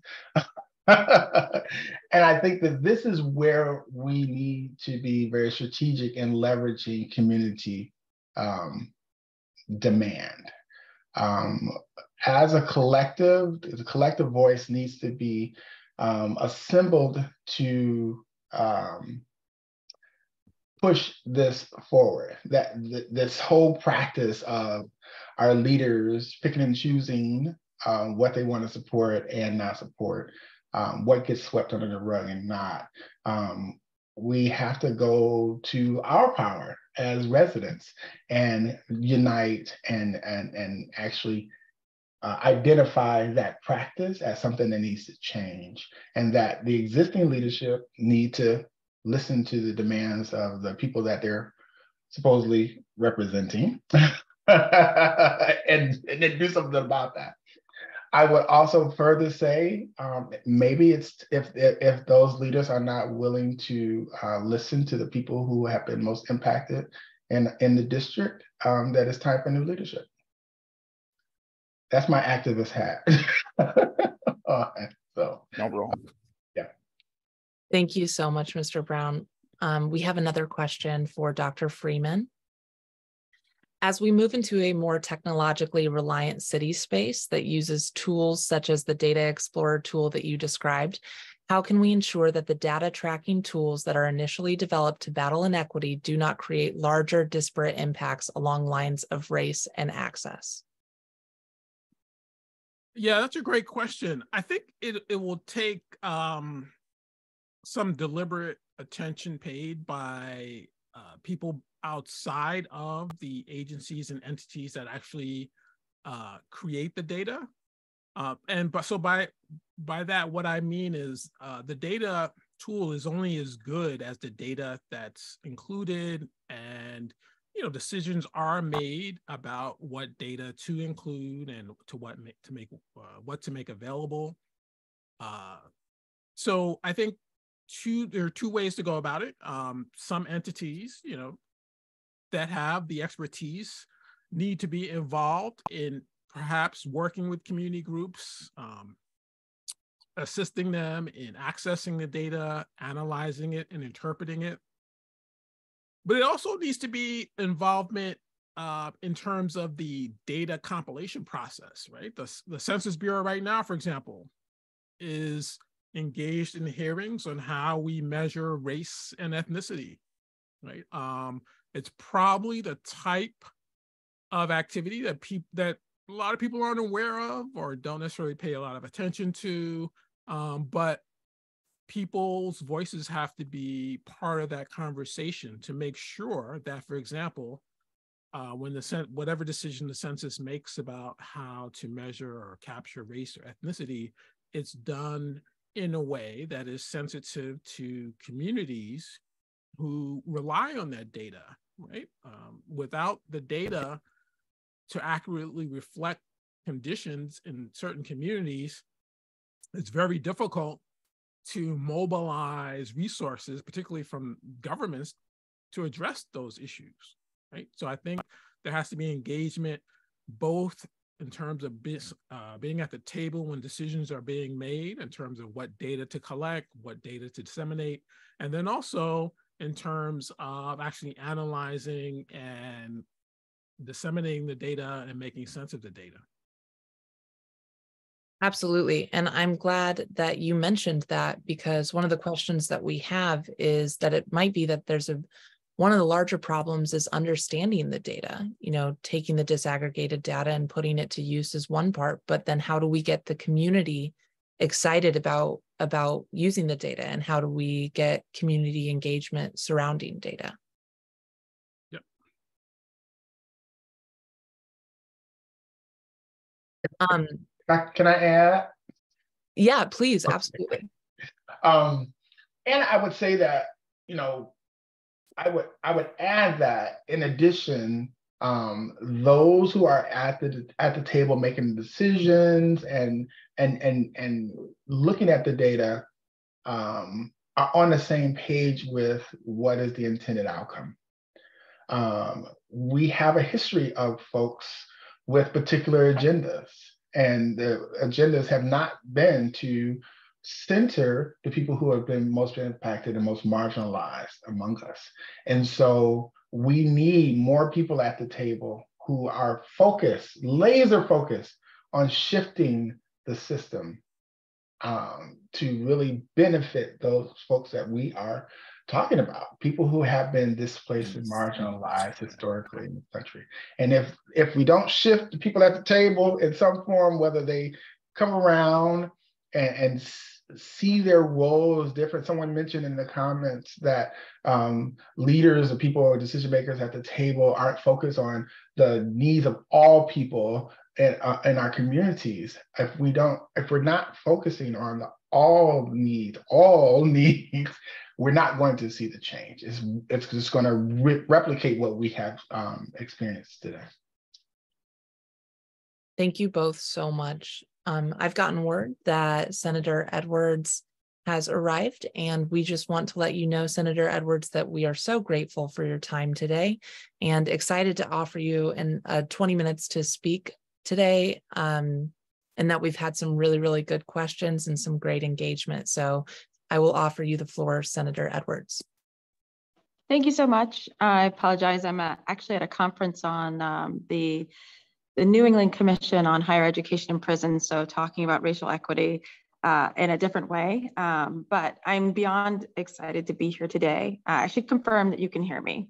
And I think that this is where we need to be very strategic in leveraging community demand. As a collective, the collective voice needs to be assembled to push this forward. This whole practice of our leaders picking and choosing what they want to support and not support, what gets swept under the rug and not. We have to go to our power as residents and unite and actually identify that practice as something that needs to change, and that the existing leadership need to listen to the demands of the people that they're supposedly representing and then do something about that. I would also further say, maybe it's if those leaders are not willing to listen to the people who have been most impacted in the district, that it's time for new leadership. That's my activist hat. So not wrong. Yeah. Thank you so much, Mr. Brown. We have another question for Dr. Freeman. As we move into a more technologically reliant city space that uses tools such as the Data Explorer tool that you described, how can we ensure that the data tracking tools that are initially developed to battle inequity do not create larger disparate impacts along lines of race and access? Yeah, that's a great question. I think it will take some deliberate attention paid by people outside of the agencies and entities that actually create the data. So by that, what I mean is the data tool is only as good as the data that's included, and decisions are made about what data to include and to what to make available. So I think there are two ways to go about it. Some entities, that have the expertise need to be involved in perhaps working with community groups, assisting them in accessing the data, analyzing it, and interpreting it. But it also needs to be involvement in terms of the data compilation process, right? The Census Bureau right now, for example, is engaged in hearings on how we measure race and ethnicity, right? It's probably the type of activity that a lot of people aren't aware of or don't necessarily pay a lot of attention to, but people's voices have to be part of that conversation to make sure that, for example, when whatever decision the census makes about how to measure or capture race or ethnicity, it's done in a way that is sensitive to communities who rely on that data, right? Without the data to accurately reflect conditions in certain communities, it's very difficult to mobilize resources, particularly from governments, to address those issues, right? So I think there has to be engagement both in terms of being at the table when decisions are being made, in terms of what data to collect, what data to disseminate, and then also in terms of actually analyzing and disseminating the data and making sense of the data. Absolutely. And I'm glad that you mentioned that, because one of the questions that we have is that it might be that one of the larger problems is understanding the data, taking the disaggregated data and putting it to use is one part, but then how do we get the community excited about using the data, and how do we get community engagement surrounding data? Yep. Can I add? Yeah, please, absolutely. And I would say that, I would add that in addition, those who are at the table making decisions and looking at the data are on the same page with what is the intended outcome. We have a history of folks with particular agendas, and the agendas have not been to center the people who have been most impacted and most marginalized among us. And so we need more people at the table who are focused, laser focused on shifting the system to really benefit those folks that we are talking about, people who have been displaced and marginalized historically in the country. And if we don't shift the people at the table in some form, whether they come around and see their roles different. Someone mentioned in the comments that leaders or people or decision makers at the table aren't focused on the needs of all people in our communities. If we're not focusing on the all needs, we're not going to see the change. It's just going to replicate what we have experienced today. Thank you both so much. I've gotten word that Senator Edwards has arrived, and we just want to let you know, Senator Edwards, that we are so grateful for your time today and excited to offer you 20 minutes to speak today, and that we've had some really, really good questions and some great engagement. So I will offer you the floor, Senator Edwards. Thank you so much. I apologize. I'm actually at a conference on the New England Commission on Higher Education and Prisons, so talking about racial equity in a different way. But I'm beyond excited to be here today. I should confirm that you can hear me.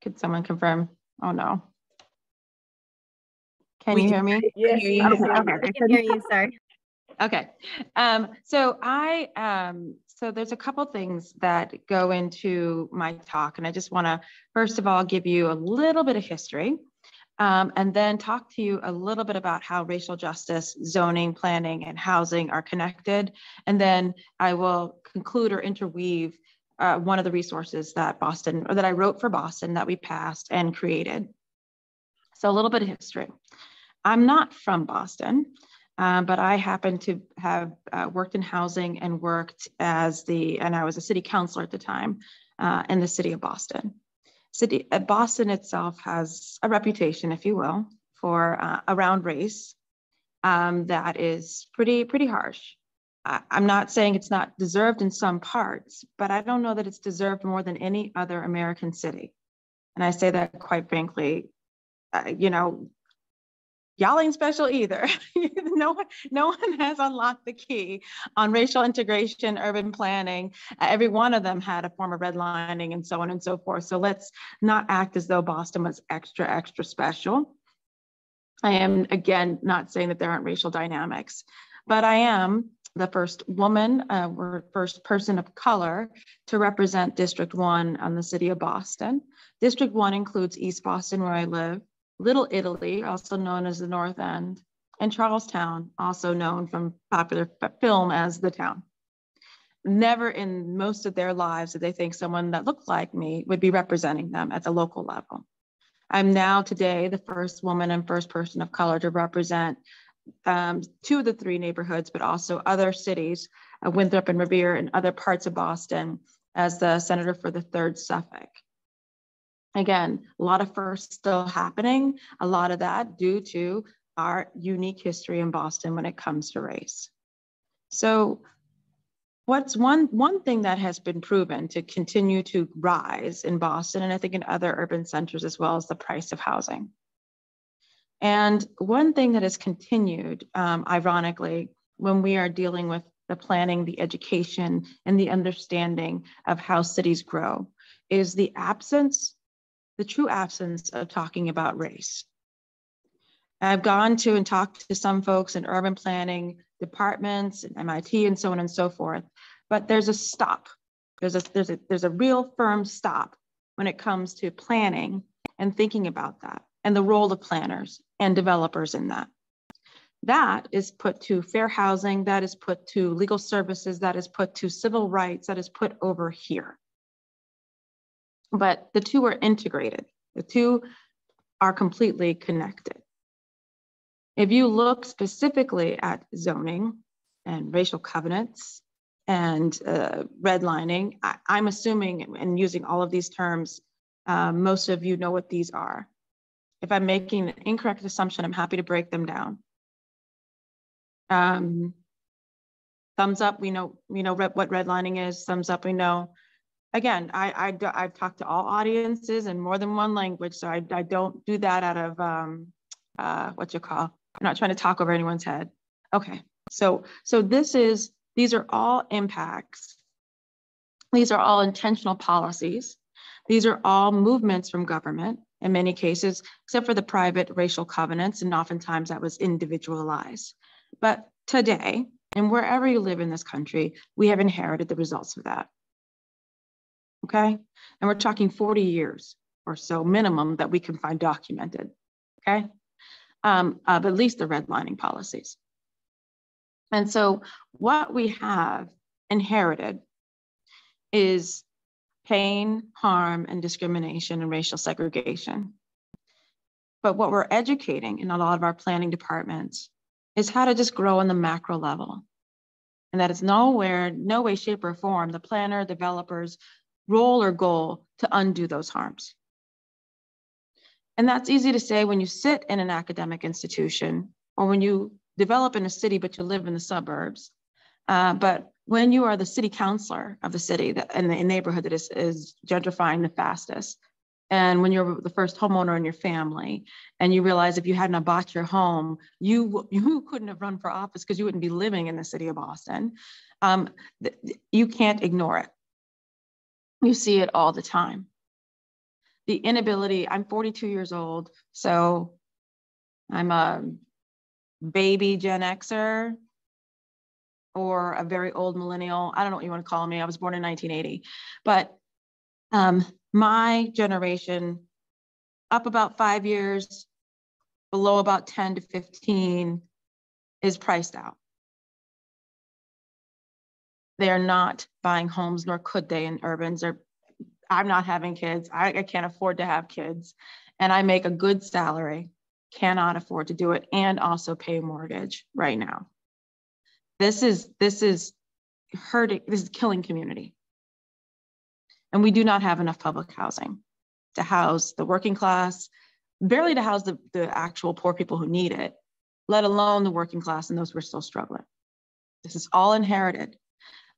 Could someone confirm? Oh no. Can you hear me? Yes, Okay, I can hear you, sorry. Okay, so there's a couple things that go into my talk, and I just want to first of all give you a little bit of history, and then talk to you a little bit about how racial justice, zoning, planning, and housing are connected, and then I will conclude or interweave one of the resources that I wrote for Boston that we passed and created. So a little bit of history. I'm not from Boston. But I happen to have worked in housing and worked and I was a city councilor at the time in the city of Boston. Boston itself has a reputation, if you will, for around race that is pretty harsh. I'm not saying it's not deserved in some parts, but I don't know that it's deserved more than any other American city. And I say that quite frankly, y'all ain't special either. No one has unlocked the key on racial integration, urban planning. Every one of them had a form of redlining and so on and so forth. So let's not act as though Boston was extra special. I am, again, not saying that there aren't racial dynamics, but I am the first woman or first person of color to represent District 1 on the city of Boston. District 1 includes East Boston, where I live, Little Italy, also known as the North End, and Charlestown, also known from popular film as The Town. Never in most of their lives did they think someone that looked like me would be representing them at the local level. I'm now today the first woman and first person of color to represent 2 of the 3 neighborhoods, but also other cities, Winthrop and Revere and other parts of Boston, as the senator for the 3rd Suffolk. Again, a lot of firsts still happening, a lot of that due to our unique history in Boston when it comes to race. So what's one thing that has been proven to continue to rise in Boston, and I think in other urban centers as well, is the price of housing. And one thing that has continued, ironically, when we are dealing with the planning, the education, and the understanding of how cities grow, is the true absence of talking about race. I've gone to and talked to some folks in urban planning departments and MIT and so on and so forth, but there's a stop. There's a real firm stop when it comes to planning and thinking about that and the role of planners and developers in that. That is put to fair housing, that is put to legal services, that is put to civil rights, that is put over here. But the two are integrated. The two are completely connected. If you look specifically at zoning and racial covenants and redlining, I'm assuming, and using all of these terms, most of you know what these are. If I'm making an incorrect assumption, I'm happy to break them down. Thumbs up, we know what redlining is. Thumbs up, we know. Again, I've talked to all audiences in more than one language, so I don't do that out of I'm not trying to talk over anyone's head. Okay, so these are all impacts These are all intentional policies. These are all movements from government in many cases, except for the private racial covenants, and oftentimes that was individualized. But today, and wherever you live in this country, we have inherited the results of that. Okay? And we're talking 40 years or so minimum that we can find documented. Okay? But at least the redlining policies. And so what we have inherited is pain, harm, and discrimination and racial segregation. But what we're educating in a lot of our planning departments is how to just grow on the macro level. And that is no way, shape, or form the planner, developer's role or goal to undo those harms. And that's easy to say when you sit in an academic institution or when you develop in a city, but you live in the suburbs. But when you are the city councilor of the city and the neighborhood that is gentrifying the fastest, and when you're the first homeowner in your family, and you realize if you hadn't bought your home, you couldn't have run for office because you wouldn't be living in the city of Boston, you can't ignore it. You see it all the time. The inability, I'm 42 years old, so I'm a baby Gen Xer or a very old millennial. I don't know what you want to call me. I was born in 1980. But my generation, up about 5 years, below about 10 to 15, is priced out. They are not buying homes, nor could they in urbans. I'm not having kids. I can't afford to have kids. And I make a good salary, cannot afford to do it, and also pay a mortgage right now. This is hurting, this is killing community. And we do not have enough public housing to house the working class, barely to house the actual poor people who need it, let alone the working class and those who are still struggling. This is all inherited.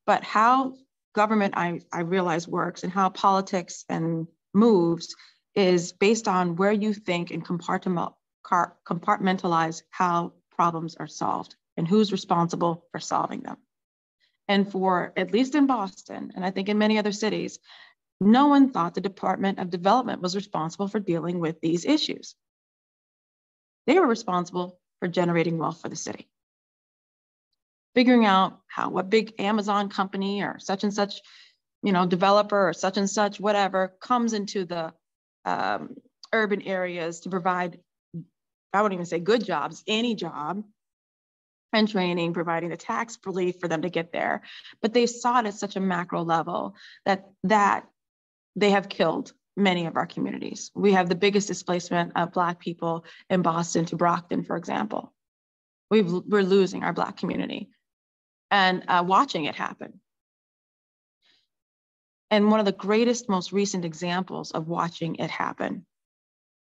But how government, I realize, works and how politics and moves is based on where you think and compartmentalize how problems are solved and who's responsible for solving them. And for, at least in Boston, and I think in many other cities, no one thought the Department of Development was responsible for dealing with these issues. They were responsible for generating wealth for the city. Figuring out what big Amazon company or such and such, developer or such and such, whatever, comes into the urban areas to provide, I wouldn't even say good jobs, any job, and training, providing the tax relief for them to get there. But they saw it at such a macro level that they have killed many of our communities. We have the biggest displacement of Black people in Boston to Brockton, for example. We're losing our Black community and watching it happen. And one of the greatest, most recent examples of watching it happen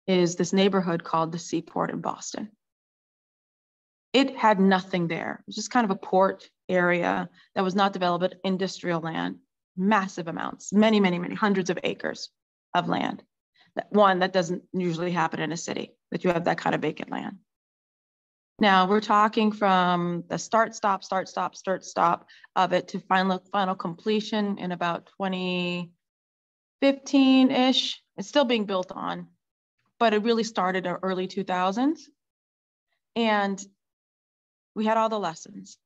is this neighborhood called the Seaport in Boston. It had nothing there. It was just kind of a port area that was not developed, industrial land, massive amounts, many, many, many hundreds of acres of land. That doesn't usually happen in a city, that you have that kind of vacant land. Now we're talking from the start, stop of it to final completion in about 2015-ish. It's still being built on, but it really started in early 2000s. And we had all the lessons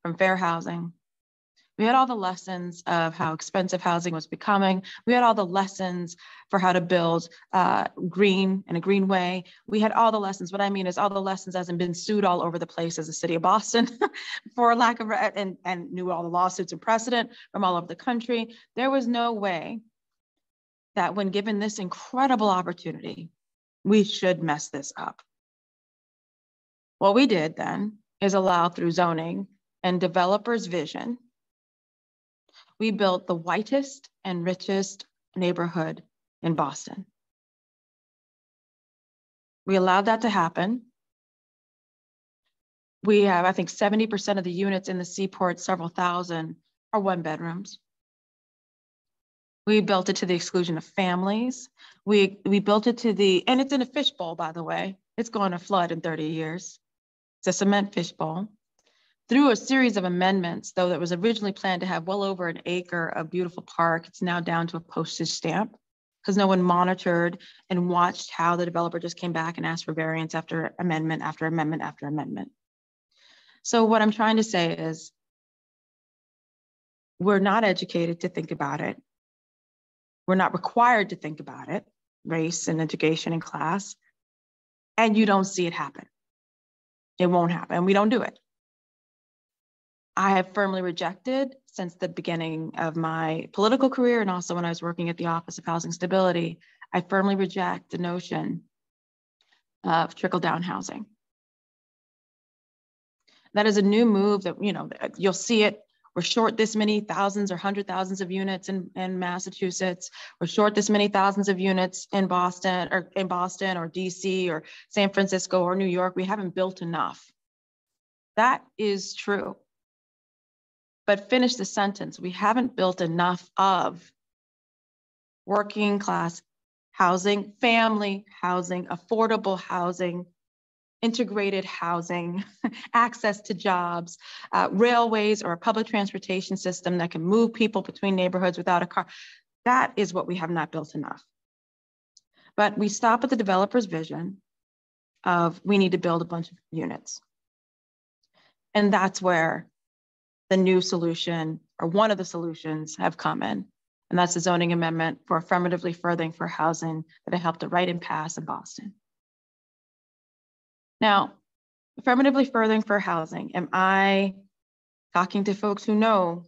from fair housing. We had all the lessons of how expensive housing was becoming. We had all the lessons for how to build green in a green way. We had all the lessons. What I mean is all the lessons as in been sued all over the place as the city of Boston for lack of, and knew all the lawsuits and precedent from all over the country. There was no way that when given this incredible opportunity, we should mess this up. What we did then is allow through zoning and developers' vision, we built the whitest and richest neighborhood in Boston. We allowed that to happen. We have, I think, 70% of the units in the Seaport, several thousand, are one bedrooms. We built it to the exclusion of families. We built it to and it's in a fishbowl, by the way. It's going to flood in 30 years. It's a cement fishbowl. Through a series of amendments, though that was originally planned to have well over an acre of beautiful park, it's now down to a postage stamp because no one monitored and watched how the developer just came back and asked for variance after amendment, after amendment, after amendment. So what I'm trying to say is we're not educated to think about it. We're not required to think about it, race and integration in class, and you don't see it happen. It won't happen, we don't do it. I have firmly rejected since the beginning of my political career and also when I was working at the Office of Housing Stability, I firmly reject the notion of trickle-down housing. That is a new move that, you know, you'll see it. We're short this many thousands or hundred thousands of units in Massachusetts. We're short this many thousands of units in Boston or DC or San Francisco or New York. We haven't built enough. That is true. But finish the sentence. We haven't built enough of working class housing, family housing, affordable housing, integrated housing, access to jobs, railways or a public transportation system that can move people between neighborhoods without a car. That is what we have not built enough. But we stop at the developer's vision of we need to build a bunch of units. And that's where the new solution or one of the solutions have come in. And that's the zoning amendment for affirmatively furthering for housing that I helped to write and pass in Boston. Now, affirmatively furthering for housing, am I talking to folks who know?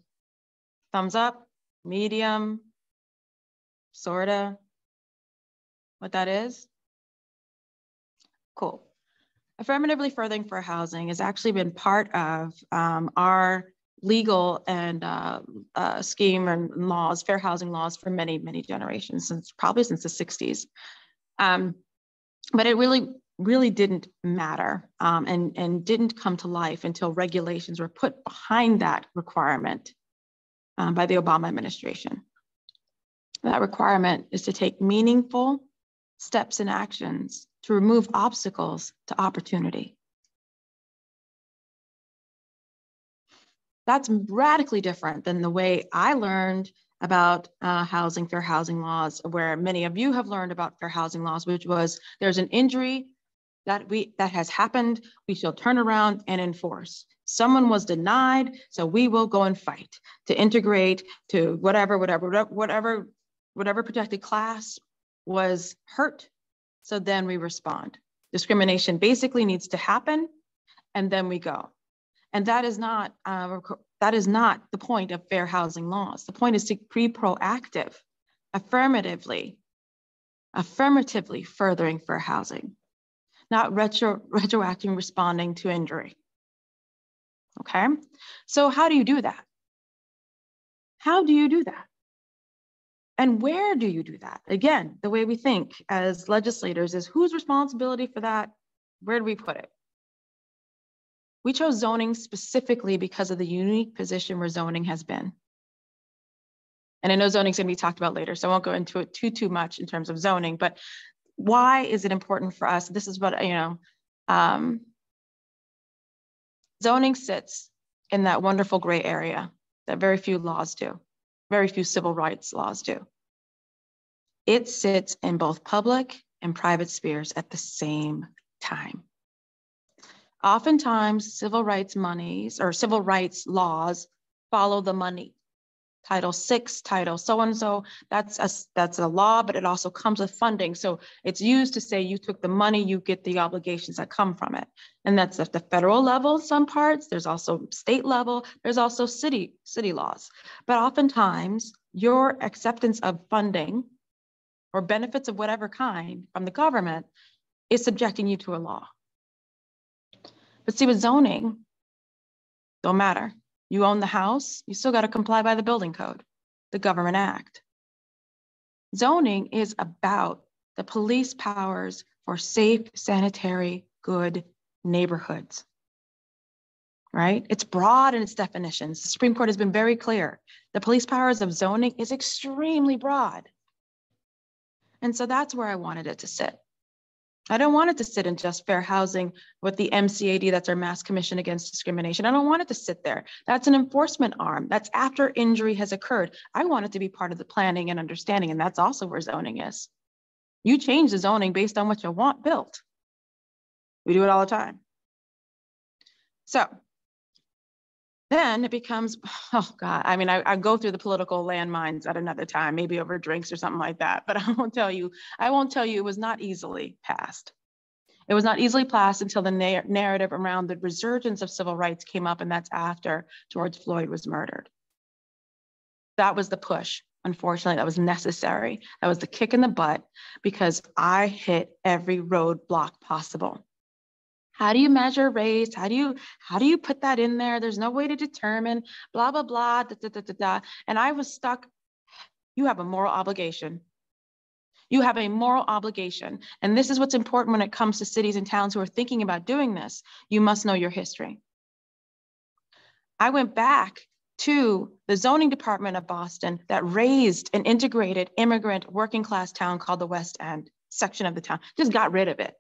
Thumbs up, medium, sorta, what that is? Cool. Affirmatively furthering for housing has actually been part of our legal and scheme and laws, fair housing laws for many, many generations, probably since the 60s. But it really didn't matter and didn't come to life until regulations were put behind that requirement by the Obama administration. That requirement is to take meaningful steps and actions to remove obstacles to opportunity. That's radically different than the way I learned about housing, fair housing laws, where many of you have learned about fair housing laws, which was there's an injury that has happened, we shall turn around and enforce. Someone was denied, so we will go and fight to integrate to whatever protected class was hurt. So then we respond. Discrimination basically needs to happen, and then we go. And that is not the point of fair housing laws. The point is to be proactive, affirmatively furthering fair housing, not retroactively responding to injury. Okay, so how do you do that? How do you do that? And where do you do that? Again, the way we think as legislators is whose responsibility for that? Where do we put it? We chose zoning specifically because of the unique position where zoning has been. And I know zoning is going to be talked about later, so I won't go into it too much in terms of zoning, but why is it important for us? This is what, zoning sits in that wonderful gray area that very few laws do, very few civil rights laws do. It sits in both public and private spheres at the same time. Oftentimes, civil rights monies or civil rights laws follow the money. Title VI, title so-and-so, that's a law, but it also comes with funding. So it's used to say you took the money, you get the obligations that come from it. And that's at the federal level, some parts, there's also state level, there's also city laws. But oftentimes your acceptance of funding or benefits of whatever kind from the government is subjecting you to a law. But see, with zoning, don't matter. You own the house, you still got to comply by the building code, the Government Act. Zoning is about the police powers for safe, sanitary, good neighborhoods, right? It's broad in its definitions. The Supreme Court has been very clear. The police powers of zoning is extremely broad. And so that's where I wanted it to sit. I don't want it to sit in just fair housing with the MCAD, that's our Mass Commission Against Discrimination. I don't want it to sit there. That's an enforcement arm. That's after injury has occurred. I want it to be part of the planning and understanding, and that's also where zoning is. You change the zoning based on what you want built. We do it all the time. So then it becomes, oh God, I mean, I go through the political landmines at another time, maybe over drinks or something like that, but I won't tell you it was not easily passed. It was not easily passed until the narrative around the resurgence of civil rights came up, and that's after George Floyd was murdered. That was the push. Unfortunately, that was necessary. That was the kick in the butt, because I hit every roadblock possible. How do you measure race? How do you put that in there? There's no way to determine, blah, blah, blah, da, da, da, da, da. And I was stuck. You have a moral obligation. You have a moral obligation. And this is what's important when it comes to cities and towns who are thinking about doing this. You must know your history. I went back to the zoning department of Boston that raised an integrated immigrant working class town called the West End section of the town, just got rid of it.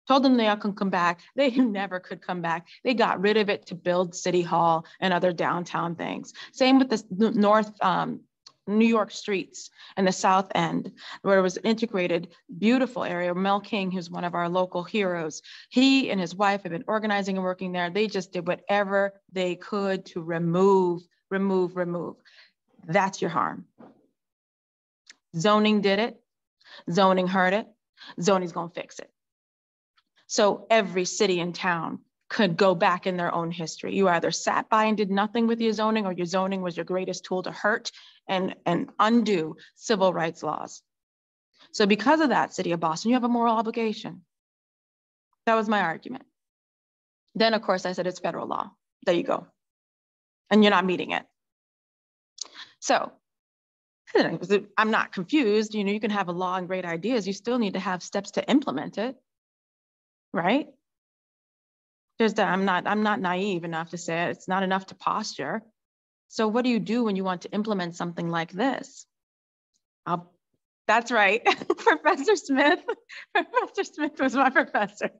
Told them they all can come back. They never could come back. They got rid of it to build City Hall and other downtown things. Same with the North New York streets and the South End, where it was an integrated, beautiful area. Mel King, who's one of our local heroes, he and his wife have been organizing and working there. They just did whatever they could to remove. That's your harm. Zoning did it. Zoning heard it. Zoning's gonna fix it. So every city and town could go back in their own history. You either sat by and did nothing with your zoning, or your zoning was your greatest tool to hurt and undo civil rights laws. So because of that, City of Boston, you have a moral obligation. That was my argument. Then, of course, I said it's federal law. There you go. And you're not meeting it. So I'm not confused. You know, you can have a law and great ideas. You still need to have steps to implement it. Right? I'm not naive enough to say it's not enough to posture. So what do you do when you want to implement something like this? That's right, Professor Smith. Professor Smith was my professor.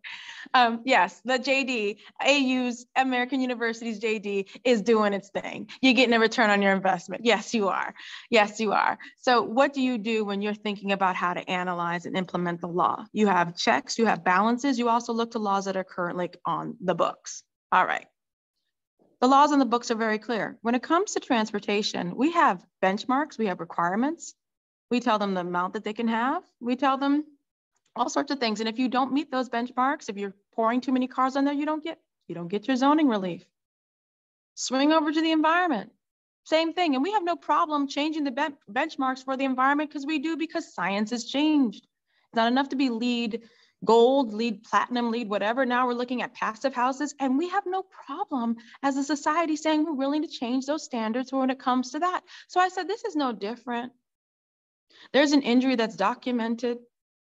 Yes, the JD, AU's American University's JD is doing its thing. You're getting a return on your investment. Yes, you are. Yes, you are. So what do you do when you're thinking about how to analyze and implement the law? You have checks, you have balances. You also look to laws that are currently on the books. All right. The laws on the books are very clear. When it comes to transportation, we have benchmarks, we have requirements. We tell them the amount that they can have. We tell them all sorts of things. And if you don't meet those benchmarks, if you're pouring too many cars on there, you don't get your zoning relief. Swing over to the environment. Same thing. And we have no problem changing the benchmarks for the environment, because science has changed. It's not enough to be LEED gold, LEED platinum, LEED whatever. Now we're looking at passive houses, and we have no problem as a society saying we're willing to change those standards when it comes to that. So I said, this is no different. There's an injury that's documented,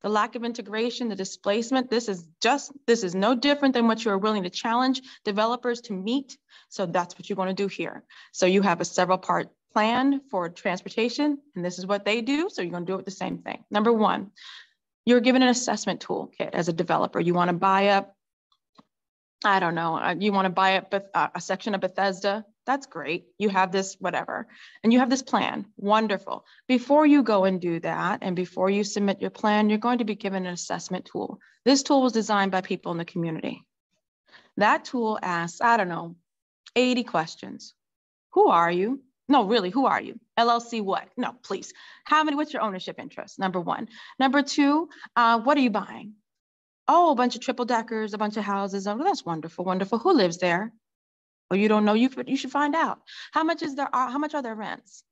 the lack of integration, the displacement. This is no different than what you are willing to challenge developers to meet. So that's what you're going to do here. So you have a several part plan for transportation, and this is what they do. So you're going to do it with the same thing. Number one, you're given an assessment toolkit as a developer. You want to buy up, I don't know, you want to buy up a section of Bethesda. That's great. You have this, whatever, and you have this plan. Wonderful. Before you go and do that, and before you submit your plan, you're going to be given an assessment tool. This tool was designed by people in the community. That tool asks, I don't know, 80 questions. Who are you? No, really, who are you? LLC what? No, please. What's your ownership interest? Number one. Number two, what are you buying? Oh, a bunch of triple deckers, a bunch of houses. Oh, that's wonderful, wonderful. Who lives there? Oh, you don't know, you should find out. How much are their rents?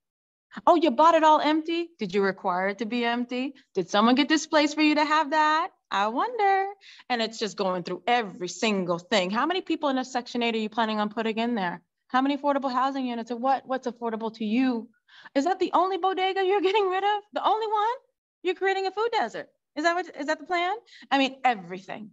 Oh, you bought it all empty? Did you require it to be empty? Did someone get displaced for you to have that? I wonder. And it's just going through every single thing. How many people in a Section 8 are you planning on putting in there? How many affordable housing units, or what's affordable to you? Is that the only bodega you're getting rid of? The only one? You're creating a food desert. Is that the plan? I mean, everything.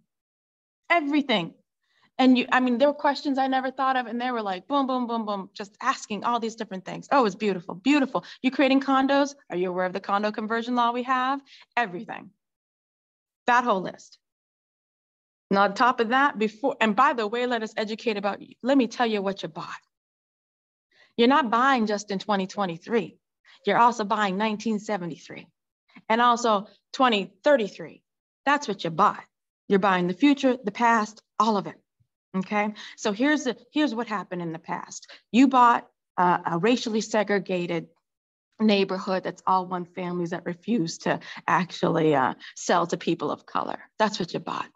And there were questions I never thought of, and they were like, boom, boom, boom, boom, just asking all these different things. Oh, it's beautiful, beautiful. You're creating condos? Are you aware of the condo conversion law we have? Everything. That whole list. Now, on top of that, and by the way, let us educate about, let me tell you what you bought. You're not buying just in 2023. You're also buying 1973 and also 2033. That's what you bought. You're buying the future, the past, all of it. Okay. So here's what happened in the past. You bought a racially segregated neighborhood that's all one families that refuse to actually sell to people of color. That's what you bought.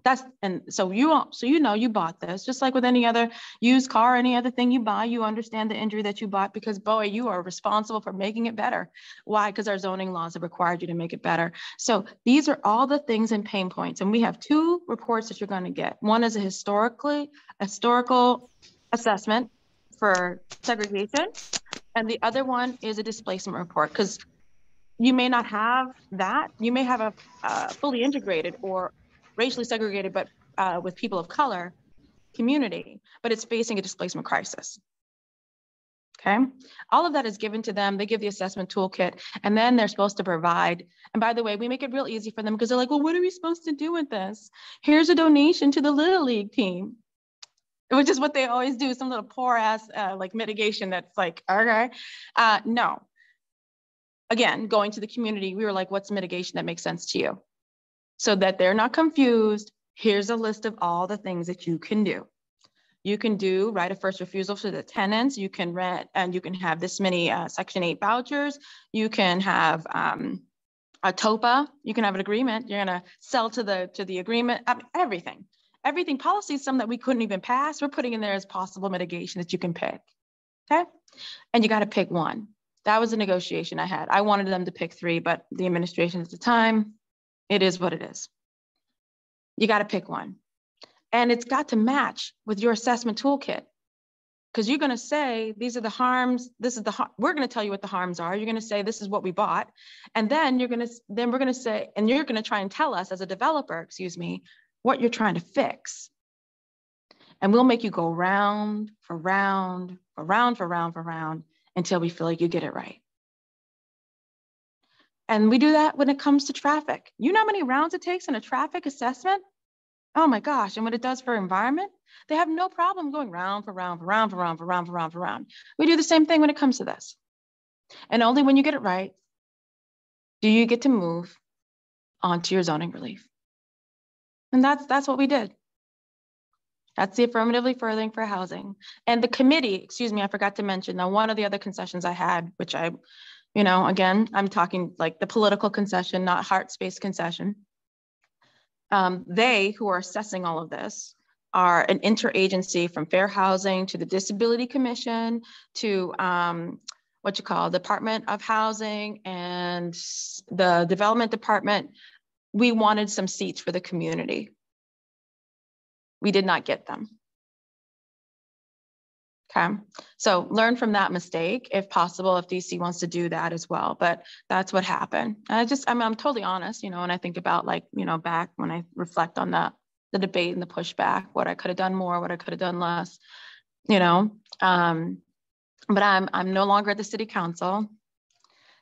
So you know you bought this, just like with any other used car, any other thing you buy. You understand the injury that you bought because, boy, you are responsible for making it better. Why? Because our zoning laws have required you to make it better. So these are all the things and pain points, and we have two reports that you're going to get. One is a historical assessment for segregation. And the other one is a displacement report, because you may not have that. You may have a fully integrated or racially segregated, but with people of color community, but it's facing a displacement crisis. Okay, all of that is given to them. They give the assessment toolkit, and then they're supposed to provide. And by the way, we make it real easy for them because they're like, well, what are we supposed to do with this? Here's a donation to the Little League team, which is what they always do, some little poor ass like mitigation that's like, okay. No. Again, going to the community, we were like, what's mitigation that makes sense to you? So that they're not confused, here's a list of all the things that you can do. You can do right of first refusal for the tenants, you can rent, and you can have this many Section 8 vouchers, you can have a TOPA, you can have an agreement, you're gonna sell to the agreement, I mean, everything. Everything, policy is some that we couldn't even pass. We're putting in there as possible mitigation that you can pick, okay? And you got to pick one. That was a negotiation I had. I wanted them to pick three, but the administration at the time, it is what it is. You got to pick one. And it's got to match with your assessment toolkit, because you're going to say, these are the harms, we're going to tell you what the harms are. You're going to say, this is what we bought. And then we're going to say, and you're going to try and tell us as a developer, excuse me, what you're trying to fix. And we'll make you go round for round, for round, for round, for round, until we feel like you get it right. And we do that when it comes to traffic. You know how many rounds it takes in a traffic assessment? Oh my gosh, and what it does for environment? They have no problem going round for round, for round, for round, for round, for round, for round. We do the same thing when it comes to this. And only when you get it right, do you get to move onto your zoning relief. And that's what we did. That's the affirmatively furthering for housing. And the committee, excuse me, I forgot to mention, now one of the other concessions I had, which again, I'm talking like the political concession, not heart space concession. They who are assessing all of this are an interagency from Fair Housing to the Disability Commission to Department of Housing and the Development Department. We wanted some seats for the community. We did not get them. Okay, so learn from that mistake if possible, if DC wants to do that as well, but that's what happened. And I'm totally honest, when I think about back when I reflect on the debate and the pushback, what I could have done more, what I could have done less, but I'm no longer at the city council.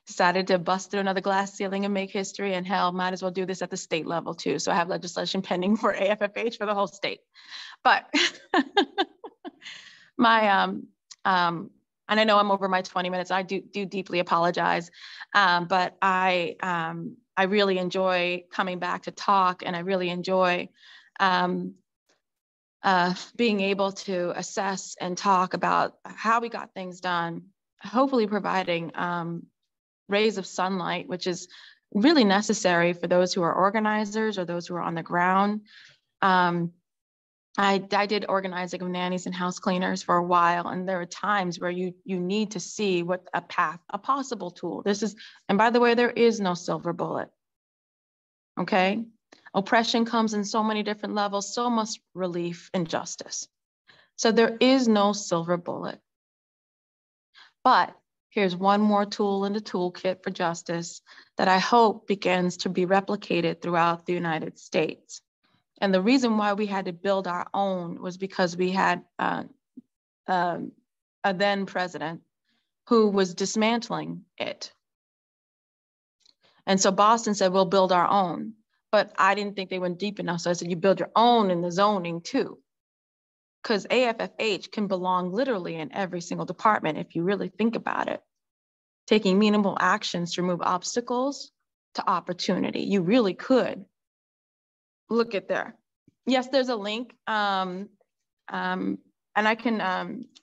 Decided to bust through another glass ceiling and make history, and hell, might as well do this at the state level too. So I have legislation pending for AFFH for the whole state. But and I know I'm over my 20 minutes. I do deeply apologize, but I really enjoy coming back to talk, and I really enjoy being able to assess and talk about how we got things done, hopefully providing rays of sunlight, which is really necessary for those who are organizers or those who are on the ground. I did organizing of nannies and house cleaners for a while, and there are times where you need to see what a possible tool. And by the way, there is no silver bullet, okay? Oppression comes in so many different levels, so much relief and justice. So there is no silver bullet. But here's one more tool in the toolkit for justice that I hope begins to be replicated throughout the United States. And the reason why we had to build our own was because we had a then president who was dismantling it. And so Boston said, we'll build our own. but I didn't think they went deep enough. So I said, you build your own in the zoning too. Because AFFH can belong literally in every single department if you really think about it. Taking meaningful actions to remove obstacles to opportunity. You really could. Look at there. Yes, there's a link. And I can,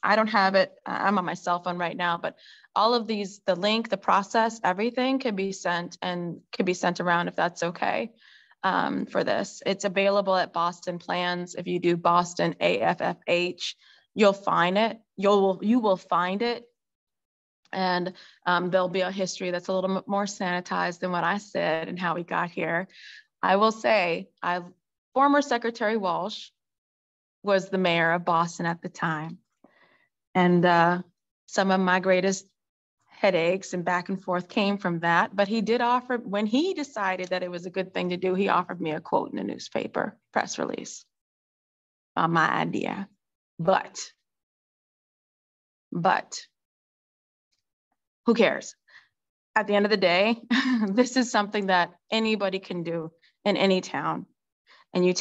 I don't have it. I'm on my cell phone right now, but all of these, the link, the process, everything can be sent and can be sent around if that's okay. For this. It's available at Boston Plans. If you do Boston AFFH, you'll find it. You will find it. And there'll be a history that's a little more sanitized than what I said and how we got here. I will say, former Secretary Walsh was the mayor of Boston at the time. And some of my greatest headaches and back and forth came from that. But he did offer, when he decided that it was a good thing to do, he offered me a quote in a newspaper press release on my idea. But who cares? At the end of the day, this is something that anybody can do in any town. And you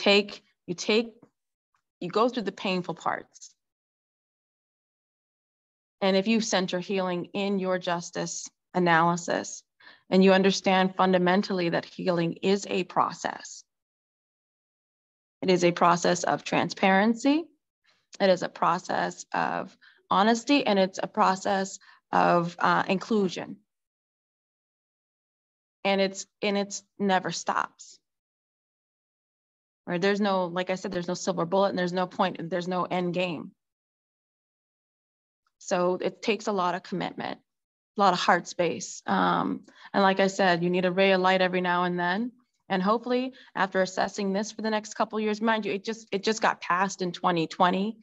go through the painful parts. And if you center healing in your justice analysis, and you understand fundamentally that healing is a process. It is a process of transparency. It is a process of honesty, and it's a process of inclusion. And it's never stops. Right? There's no, like I said, there's no silver bullet, and there's no point, there's no end game. So it takes a lot of commitment, a lot of heart space. And like I said, you need a ray of light every now and then. And hopefully after assessing this for the next couple of years, mind you, it just got passed in 2020,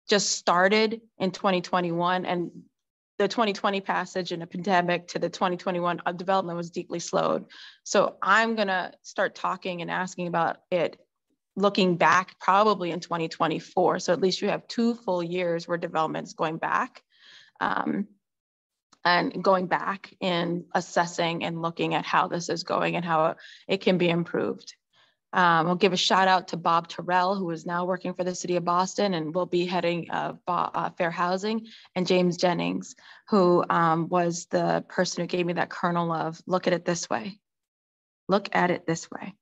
just started in 2021. And the 2020 passage in a pandemic to the 2021 development was deeply slowed. So I'm gonna start talking and asking about it looking back probably in 2024. So at least you have 2 full years where development is going back and going back in assessing and looking at how this is going and how it can be improved. I'll give a shout out to Bob Terrell, who is now working for the city of Boston and will be heading Fair Housing, and James Jennings, who was the person who gave me that kernel of look at it this way. Look at it this way.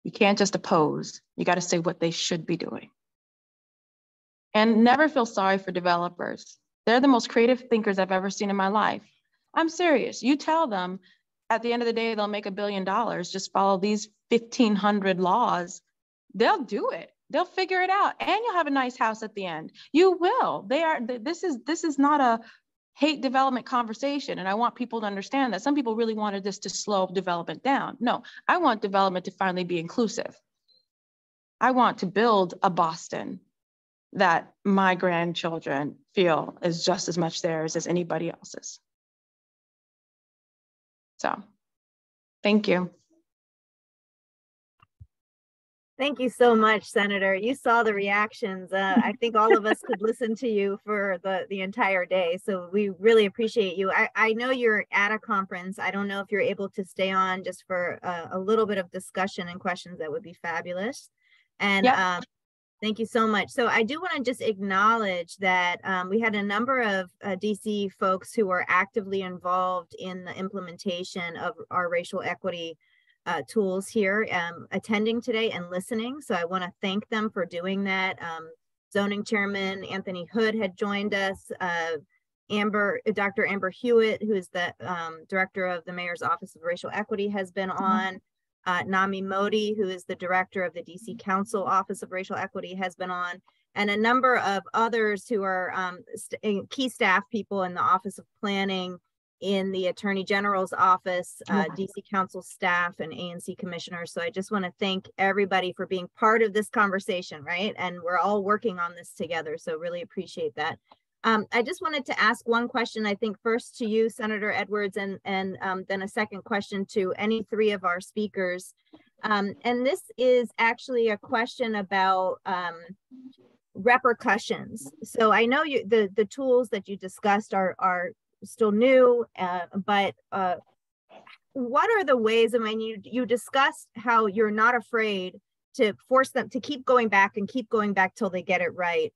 You can't just oppose. You got to say what they should be doing. And never feel sorry for developers. They're the most creative thinkers I've ever seen in my life. I'm serious. You tell them at the end of the day, they'll make $1 billion. Just follow these 1,500 laws. They'll do it. They'll figure it out. And you'll have a nice house at the end. You will. This is not a hate development conversation. And I want people to understand that some people really wanted this to slow development down. No, I want development to finally be inclusive. I want to build a Boston that my grandchildren feel is just as much theirs as anybody else's. So, thank you. Thank you so much, Senator. You saw the reactions. I think all of us could listen to you for the entire day. So we really appreciate you. I know you're at a conference. I don't know if you're able to stay on just for a little bit of discussion and questions. That would be fabulous. And yep. Thank you so much. So I do want to just acknowledge that we had a number of DC folks who were actively involved in the implementation of our racial equity tools here, attending today and listening. So I want to thank them for doing that. Zoning Chairman Anthony Hood had joined us. Dr. Amber Hewitt, who is the Director of the Mayor's Office of Racial Equity, has been on. Nami Modi, who is the Director of the DC Council Office of Racial Equity, has been on. And a number of others who are key staff people in the Office of Planning, in the Attorney General's office, DC Council staff, and ANC commissioners. So I just want to thank everybody for being part of this conversation, right? And we're all working on this together, so really appreciate that. I just wanted to ask one question, I think first to you, Senator Edwards, and then a second question to any 3 of our speakers. And this is actually a question about repercussions. So I know the tools that you discussed are still new, but what are the ways, I mean, you discussed how you're not afraid to force them to keep going back and keep going back till they get it right.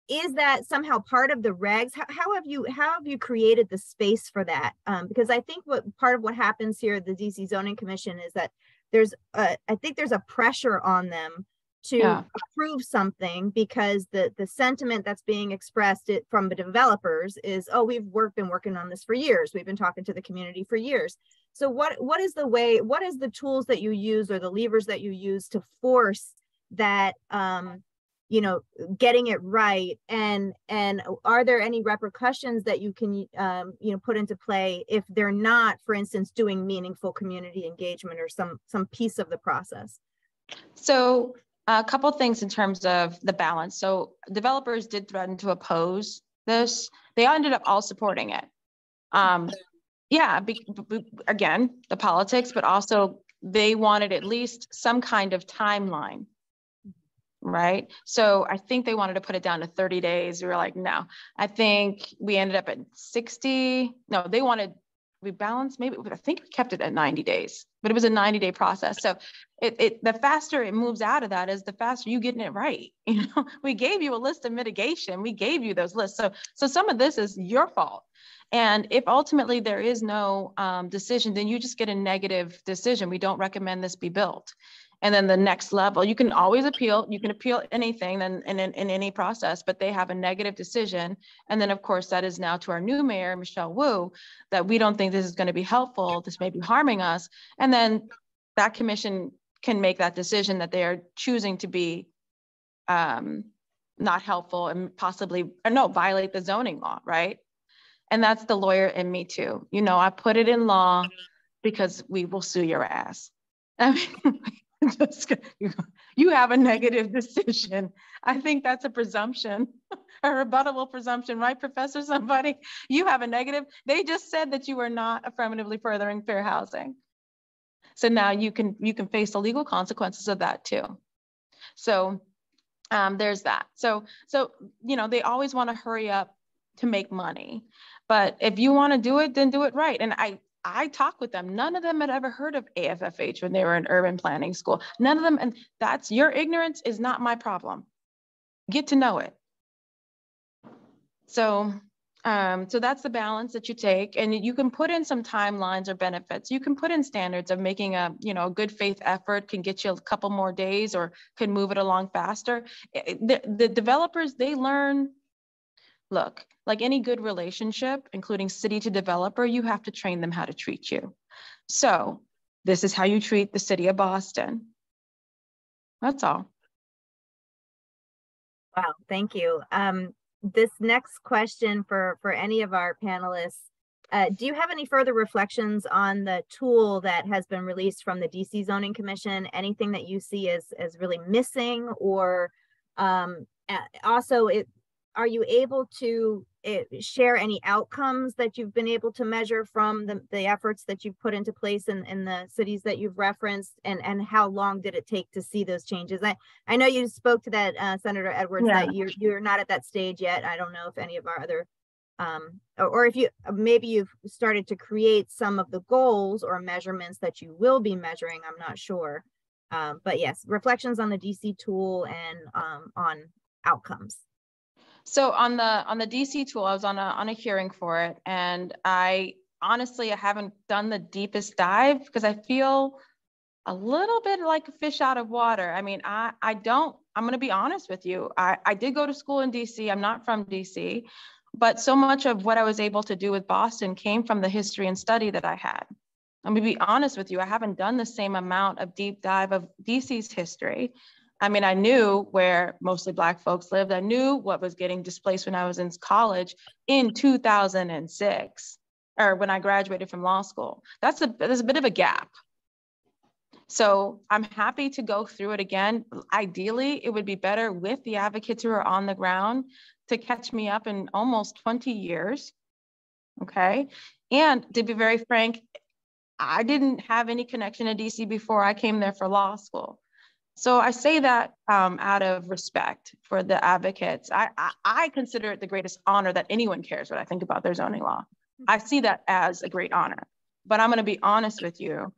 Is that somehow part of the regs? How have you created the space for that? Because I think part of what happens here at the DC Zoning Commission is that I think there's a pressure on them to approve something, because the sentiment that's being expressed from the developers is, oh, we've been working on this for years. We've been talking to the community for years. So what is the tools that you use, or the levers that you use to force that, getting it right? And are there any repercussions that you can, put into play if they're not, for instance, doing meaningful community engagement or some piece of the process? So a couple of things in terms of the balance. So developers did threaten to oppose this. They ended up all supporting it. Again, the politics, but also they wanted at least some kind of timeline, right? So I think they wanted to put it down to 30 days. We were like, no. I think we ended up at 60. No, they wanted, we balanced, maybe, I think we kept it at 90 days, but it was a 90-day process. So the faster it moves out of that is the faster you getting it right. We gave you a list of mitigation. We gave you those lists. So some of this is your fault. And if ultimately there is no decision, then you just get a negative decision. We don't recommend this be built. And then the next level, you can always appeal. You can appeal anything in any process, but they have a negative decision. And then, of course, that is now to our new mayor, Michelle Wu, that we don't think this is going to be helpful. This may be harming us. And then that commission can make that decision that they are choosing to be not helpful and possibly, violate the zoning law, right? And that's the lawyer in me too. I put it in law because we will sue your ass. I mean, you have a negative decision. I think that's a presumption, a rebuttable presumption, right, Professor? Somebody, you have a negative. They just said that you are not affirmatively furthering fair housing. So now you can face the legal consequences of that too. So there's that. So they always want to hurry up to make money, but if you want to do it, then do it right. And I talked with them. None of them had ever heard of AFFH when they were in urban planning school. None of them, and that's your ignorance is not my problem. Get to know it. So that's the balance that you take, and you can put in some timelines or benefits. You can put in standards of making a good faith effort can get you a couple more days or can move it along faster. The developers, they learn. Look, like any good relationship, including city to developer, you have to train them how to treat you. So this is how you treat the city of Boston. That's all. Wow, thank you. This next question for any of our panelists, do you have any further reflections on the tool that has been released from the DC Zoning Commission? Anything that you see as really missing, or also are you able to share any outcomes that you've been able to measure from the efforts that you've put into place in the cities that you've referenced, and how long did it take to see those changes? I know you spoke to that, Senator Edwards, that you're not at that stage yet. I don't know if any of our other, or if maybe you've started to create some of the goals or measurements that you will be measuring, I'm not sure. But yes, reflections on the DC tool and on outcomes. So on the DC tool, I was on a hearing for it, and I haven't done the deepest dive because I feel a little bit like a fish out of water. I mean, I'm going to be honest with you. I did go to school in DC. I'm not from DC, but so much of what I was able to do with Boston came from the history and study that I had. I'm going to be honest with you. I haven't done the same amount of deep dive of DC's history. I mean, I knew where mostly Black folks lived. I knew what was getting displaced when I was in college in 2006, or when I graduated from law school. There's a bit of a gap. So I'm happy to go through it again. Ideally, it would be better with the advocates who are on the ground to catch me up in almost 20 years, okay? And to be very frank, I didn't have any connection to DC before I came there for law school. So I say that out of respect for the advocates. I consider it the greatest honor that anyone cares what I think about their zoning law. I see that as a great honor. But I'm going to be honest with you,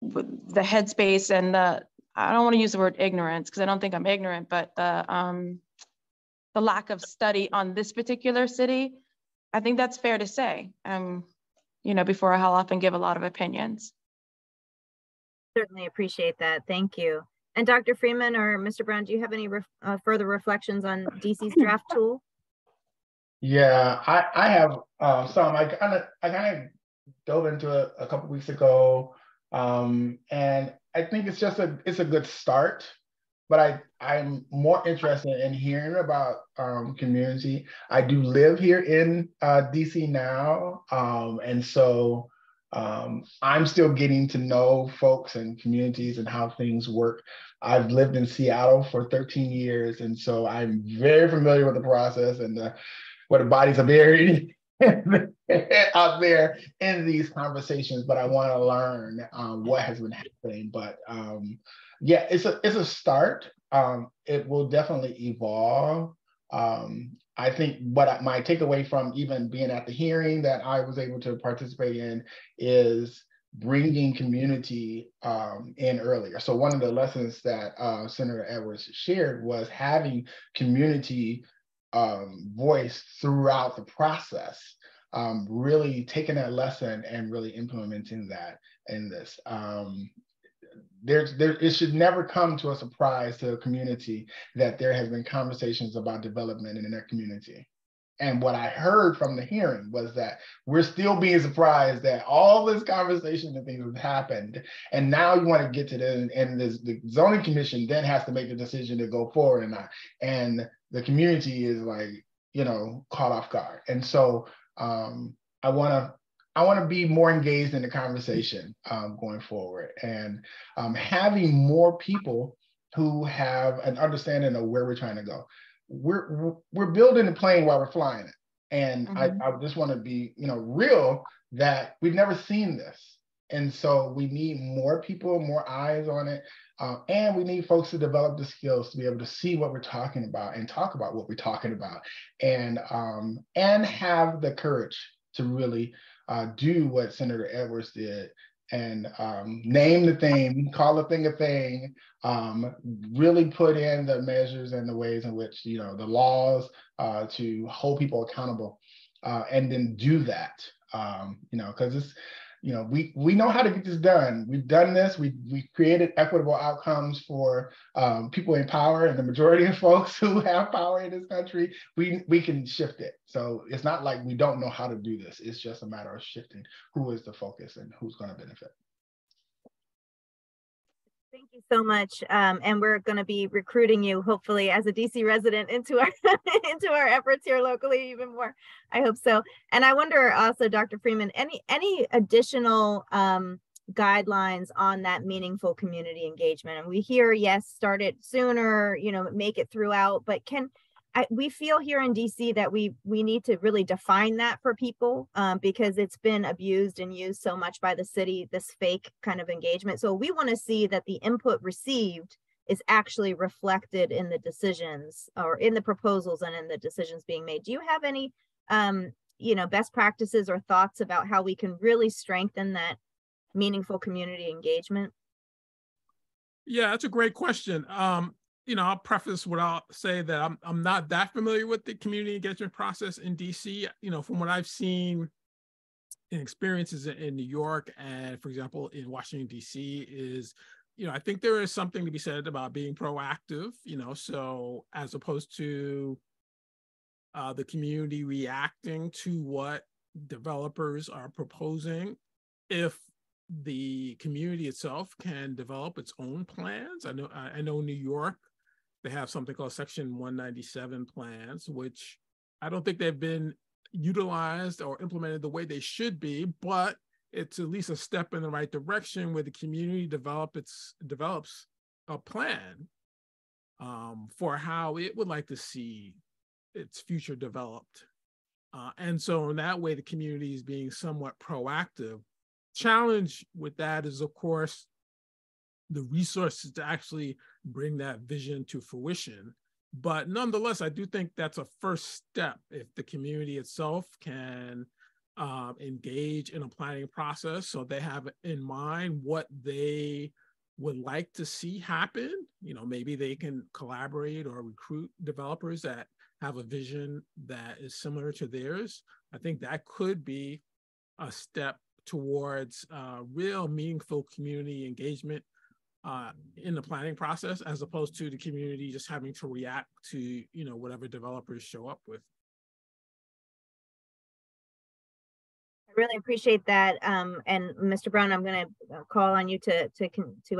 with the headspace and I don't want to use the word ignorance because I don't think I'm ignorant, but the lack of study on this particular city, I think that's fair to say. You know, before I'll often give a lot of opinions. Certainly appreciate that. Thank you. And Dr. Freeman or Mr. Brown, do you have any further reflections on DC's draft tool? Yeah, I have some. I kind of dove into it a couple weeks ago, and I think it's a good start. But I'm more interested in hearing about community. I do live here in DC now, and so I'm still getting to know folks and communities and how things work. I've lived in Seattle for 13 years, and so I'm very familiar with the process and where the bodies are buried out there in these conversations. But I want to learn what has been happening. But yeah, it's a start. It will definitely evolve. I think what my takeaway from even being at the hearing that I was able to participate in is bringing community in earlier. So one of the lessons that Senator Edwards shared was having community voice throughout the process, really taking that lesson and really implementing that in this. It should never come to a surprise to a community that there has been conversations about development in their community. And what I heard from the hearing was that we're still being surprised that all this conversation and things have happened. And now you want to get to the zoning commission then has to make the decision to go forward or not. And the community is like, caught off guard. And so I want to be more engaged in the conversation going forward, and having more people who have an understanding of where we're trying to go. We're building the plane while we're flying it, and I just want to be real that we've never seen this, and so we need more people, more eyes on it, and we need folks to develop the skills to be able to see what we're talking about and talk about what we're talking about, and have the courage to really do what Senator Edwards did and name the thing, call the thing a thing, really put in the measures and the ways in which, the laws to hold people accountable, and then do that, because it's, we know how to get this done. We've done this. We created equitable outcomes for people in power, and the majority of folks who have power in this country, we can shift it. So it's not like we don't know how to do this. It's just a matter of shifting who is the focus and who's going to benefit. Thank you so much. And we're going to be recruiting you, hopefully, as a DC resident into our into our efforts here locally even more. I hope so. And I wonder also, Dr. Freeman, any additional guidelines on that meaningful community engagement? And we hear, yes, start it sooner, make it throughout, but we feel here in DC that we need to really define that for people, because it's been abused and used so much by the city, this fake kind of engagement. So we want to see that the input received is actually reflected in the decisions or in the proposals and in the decisions being made. Do you have any, best practices or thoughts about how we can really strengthen that meaningful community engagement? Yeah, that's a great question. I'll preface what I'll say that I'm not that familiar with the community engagement process in DC. From what I've seen in experiences in New York and, for example, in Washington, DC, is, I think there is something to be said about being proactive, so as opposed to the community reacting to what developers are proposing. If the community itself can develop its own plans. I know New York, they have something called Section 197 plans, which I don't think they've been utilized or implemented the way they should be, but it's at least a step in the right direction where the community develops a plan for how it would like to see its future developed. And so in that way, the community is being somewhat proactive. Challenge with that is, of course, the resources to actually bring that vision to fruition. But nonetheless, I do think that's a first step. If the community itself can engage in a planning process so they have in mind what they would like to see happen. You know, maybe they can collaborate or recruit developers that have a vision that is similar to theirs. I think that could be a step towards real meaningful community engagement in the planning process, as opposed to the community just having to react to, you know, whatever developers show up with. I really appreciate that. And Mr. Brown, I'm going to call on you to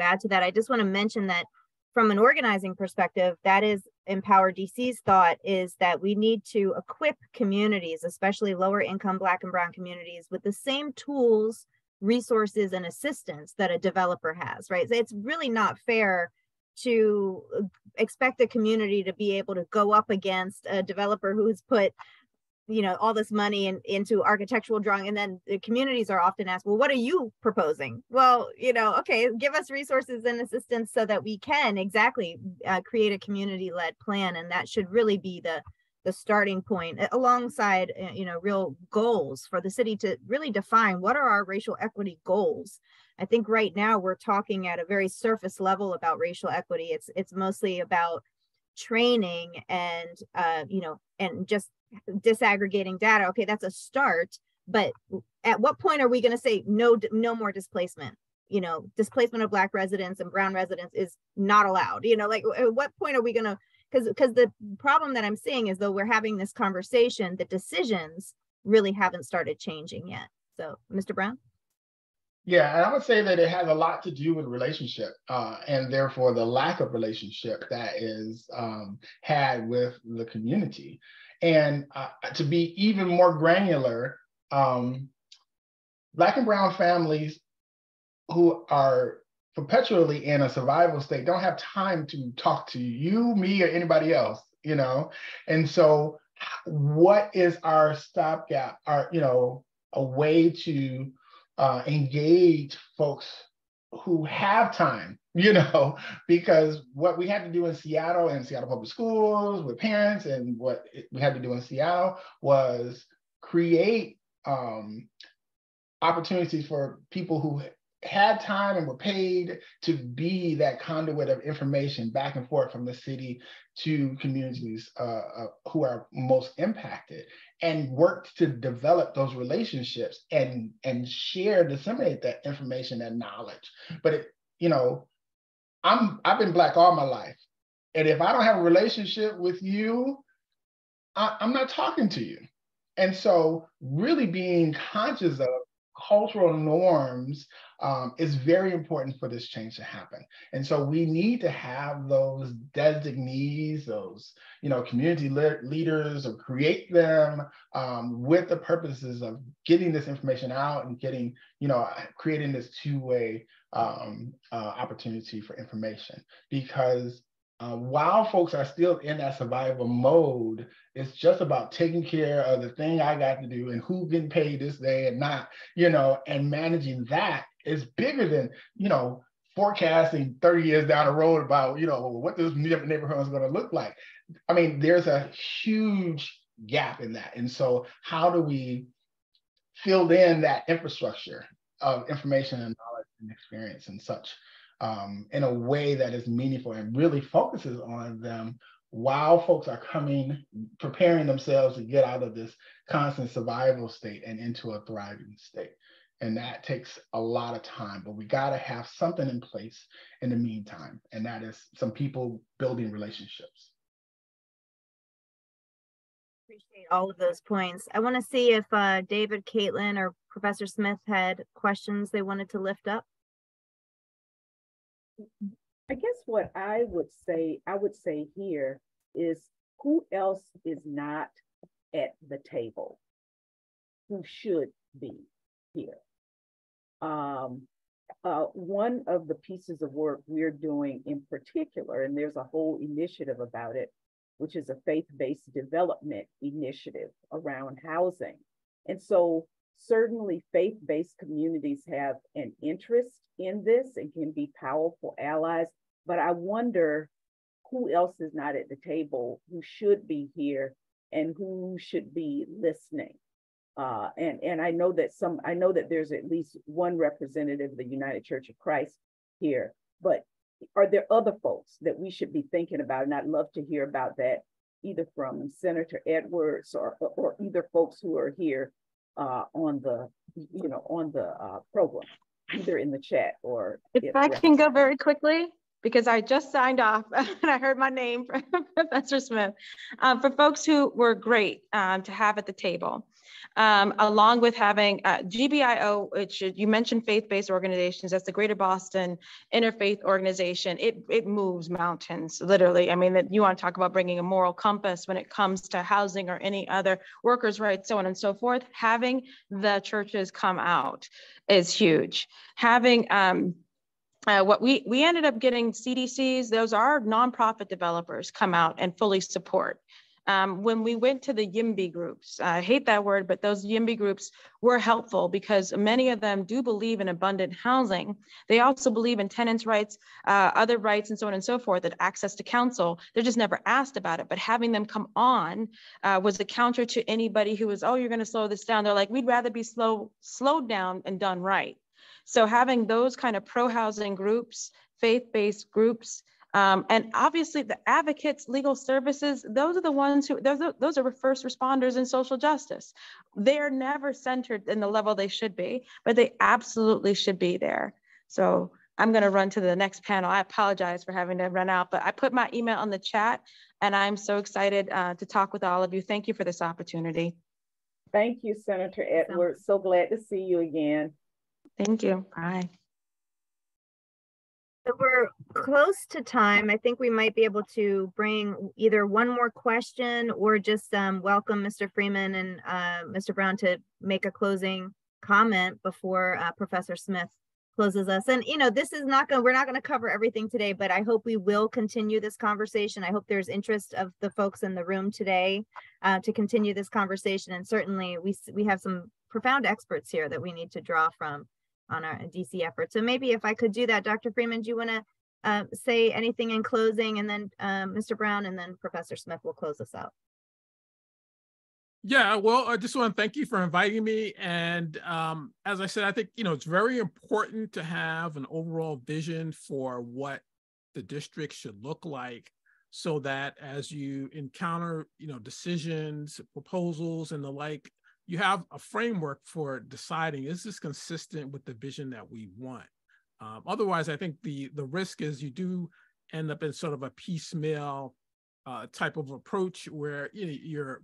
add to that. I just want to mention that from an organizing perspective, that is Empower DC's thought, is that we need to equip communities, especially lower income Black and Brown communities, with the same tools, resources, and assistance that a developer has, right? So it's really not fair to expect a community to be able to go up against a developer who's put, you know, all this money into architectural drawing, and then the communities are often asked, well, what are you proposing? Well, you know, okay, give us resources and assistance so that we can exactly create a community-led plan, and that should really be the starting point, alongside you know, real goals for the city to really define what are our racial equity goals. I think right now we're talking at a very surface level about racial equity. It's mostly about training and you know, and just disaggregating data. Okay, that's a start, but at what point are we going to say no more displacement? You know, displacement of Black residents and Brown residents is not allowed. You know, like at what point are we going to, because the problem that I'm seeing is, though we're having this conversation, the decisions really haven't started changing yet. So, Mr. Brown? Yeah, and I would say that it has a lot to do with relationship, and therefore the lack of relationship that is had with the community. And to be even more granular, Black and Brown families who are perpetually in a survival state don't have time to talk to you, me, or anybody else, you know? And so what is our stopgap, you know, a way to engage folks who have time, you know, because what we had to do in Seattle Public Schools with parents, and what we had to do in Seattle was create opportunities for people who had time and were paid to be that conduit of information back and forth from the city to communities who are most impacted, and worked to develop those relationships and disseminate that information and knowledge. But you know, I've been Black all my life, and if I don't have a relationship with you, I'm not talking to you. And so really being conscious of cultural norms is very important for this change to happen. And so we need to have those designees, those, you know, community leaders, or create them with the purposes of getting this information out and getting, you know, creating this two-way opportunity for information. Because while folks are still in that survival mode, it's just about taking care of the thing I got to do and who getting paid this day and not, you know, and managing that is bigger than, you know, forecasting 30 years down the road about, you know, what this neighborhood is going to look like. I mean, there's a huge gap in that. And so how do we fill in that infrastructure of information and knowledge and experience and such in a way that is meaningful and really focuses on them while folks are preparing themselves to get out of this constant survival state and into a thriving state. And that takes a lot of time, but we got to have something in place in the meantime. And that is some people building relationships. Appreciate all of those points. I want to see if David, Caitlin, or Professor Smith had questions they wanted to lift up. I guess what I would say here is, who else is not at the table who should be here? One of the pieces of work we're doing in particular, and there's a whole initiative about it, which is a faith-based development initiative around housing. And so certainly faith-based communities have an interest in this and can be powerful allies, but I wonder who else is not at the table, who should be here, and who should be listening. And I know that there's at least one representative of the United Church of Christ here, but are there other folks that we should be thinking about? And I'd love to hear about that, either from Senator Edwards or either folks who are here on the program, either in the chat or if I can go very quickly, because I just signed off and I heard my name from Professor Smith, for folks who were great to have at the table, along with having GBIO, which you mentioned faith-based organizations, that's the Greater Boston Interfaith Organization. It moves mountains, literally. I mean, that you want to talk about bringing a moral compass when it comes to housing or any other workers' rights, so on and so forth. Having the churches come out is huge. Having what we ended up getting CDCs, those are nonprofit developers, come out and fully support. When we went to the YIMBY groups, I hate that word, but those YIMBY groups were helpful because many of them do believe in abundant housing. They also believe in tenants' rights, other rights, and so on and so forth, that access to counsel. They're just never asked about it, but having them come on was a counter to anybody who was, oh, you're gonna slow this down. They're like, we'd rather be slowed down and done right. So having those kind of pro-housing groups, faith-based groups, and obviously the advocates, legal services, those are the ones who, those are first responders in social justice. They're never centered in the level they should be, but they absolutely should be there. So I'm gonna run to the next panel. I apologize for having to run out, but I put my email on the chat and I'm so excited to talk with all of you. Thank you for this opportunity. Thank you, Senator Edwards. So glad to see you again. Thank you. Bye. So we're close to time. I think we might be able to bring either one more question or just welcome Mr. Freeman and Mr. Brown to make a closing comment before Professor Smith closes us. And, you know, this is not going, we're not going to cover everything today, but I hope we will continue this conversation. I hope there's interest of the folks in the room today to continue this conversation. And certainly we have some profound experts here that we need to draw from on our DC effort. So maybe if I could do that, Dr. Freeman, do you want to say anything in closing, and then Mr. Brown, and then Professor Smith will close us out. Yeah, well, I just want to thank you for inviting me. And as I said, I think, you know, it's very important to have an overall vision for what the district should look like, so that as you encounter, you know, decisions, proposals, and the like, you have a framework for deciding, is this consistent with the vision that we want? Otherwise, I think the risk is you do end up in sort of a piecemeal type of approach where, you know, you're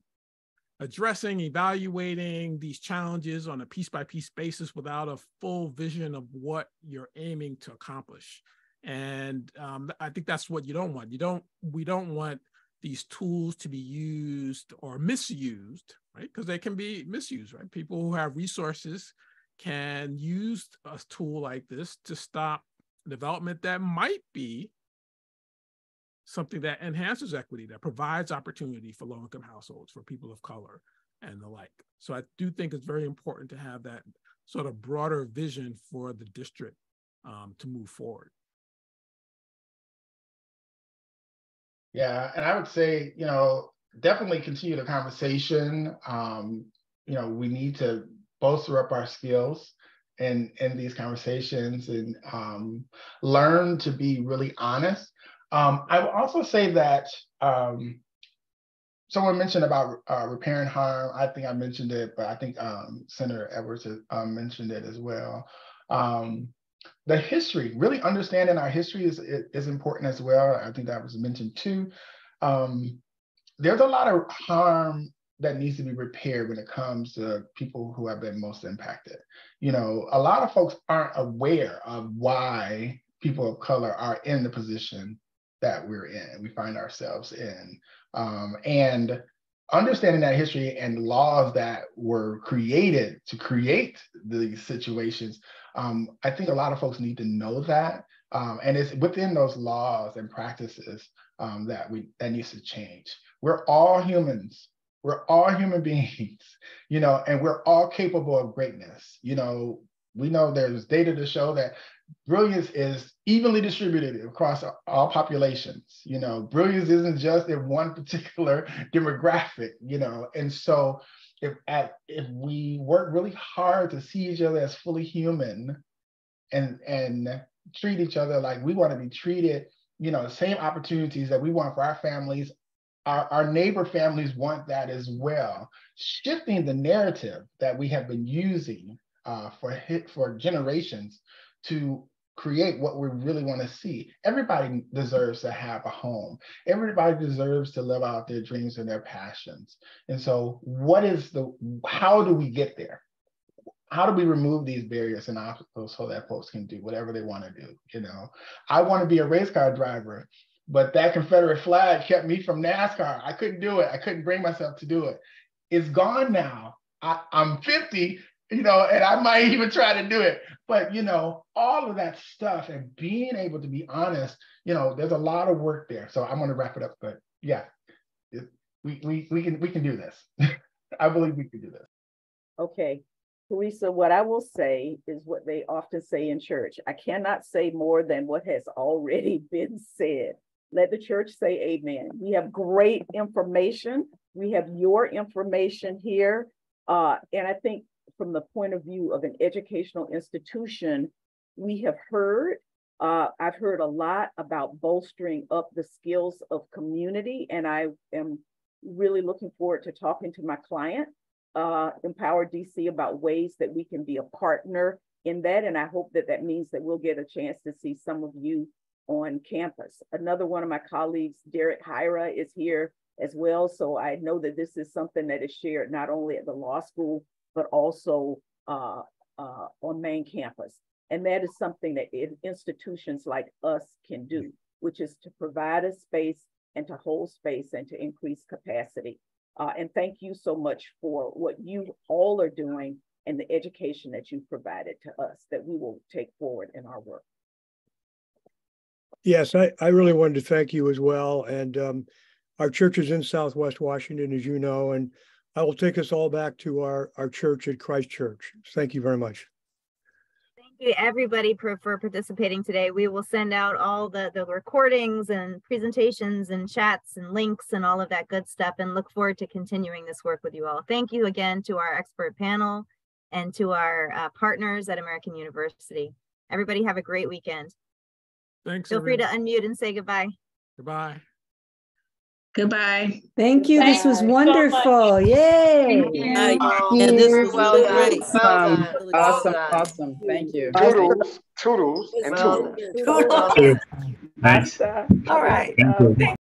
addressing, evaluating these challenges on a piece-by-piece basis without a full vision of what you're aiming to accomplish. And I think that's what you don't want. We don't want these tools to be used or misused, right? Because they can be misused, right? People who have resources can use a tool like this to stop development that might be something that enhances equity, that provides opportunity for low-income households, for people of color, and the like. So I do think it's very important to have that sort of broader vision for the district to move forward. Yeah, and I would say, you know, definitely continue the conversation. You know, we need to bolster up our skills in these conversations and learn to be really honest. I will also say that someone mentioned about repairing harm. I think I mentioned it, but I think Senator Edwards mentioned it as well. The history, really understanding our history is important as well. I think that was mentioned too. There's a lot of harm that needs to be repaired when it comes to people who have been most impacted. You know, a lot of folks aren't aware of why people of color are in the position that we find ourselves in. And understanding that history and laws that were created to create these situations, I think a lot of folks need to know that. And it's within those laws and practices that needs to change. We're all humans. We're all human beings, you know, and we're all capable of greatness. You know, we know there's data to show that brilliance is evenly distributed across all populations. You know, brilliance isn't just in one particular demographic, you know, and so if we work really hard to see each other as fully human and treat each other like we want to be treated, you know, the same opportunities that we want for our families, our neighbor families want that as well. Shifting the narrative that we have been using for generations to create what we really want to see. Everybody deserves to have a home. Everybody deserves to live out their dreams and their passions. And so how do we get there? How do we remove these barriers and obstacles so that folks can do whatever they want to do? You know, I want to be a race car driver, but that Confederate flag kept me from NASCAR. I couldn't do it. I couldn't bring myself to do it. It's gone now. I'm 50, you know, and I might even try to do it. But, you know, all of that stuff and being able to be honest, you know, there's a lot of work there. So I'm going to wrap it up. But yeah, we can do this. I believe we can do this. Okay. Teresa, what I will say is what they often say in church. I cannot say more than what has already been said. Let the church say amen. We have great information. We have your information here. And I think from the point of view of an educational institution, we have heard, I've heard a lot about bolstering up the skills of community. And I am really looking forward to talking to my client, Empower DC, about ways that we can be a partner in that. And I hope that that means that we'll get a chance to see some of you on campus. Another one of my colleagues, Derek Hyra, is here as well. So I know that this is something that is shared not only at the law school, but also on main campus. And that is something that institutions like us can do, which is to provide a space and to hold space and to increase capacity. And thank you so much for what you all are doing and the education that you've provided to us that we will take forward in our work. Yes, I really wanted to thank you as well. And our church is in Southwest Washington, as you know, and I will take us all back to our church at Christ Church. Thank you very much. Thank you everybody for participating today. We will send out all the recordings and presentations and chats and links and all of that good stuff, and look forward to continuing this work with you all. Thank you again to our expert panel and to our partners at American University. Everybody have a great weekend. Thanks. Feel free to unmute and say goodbye. Goodbye. Goodbye. Thank you. This was wonderful. Yay. Yeah, this was really great. Awesome. Thank you. Toodles and toodles. Thanks. All right. Thank you.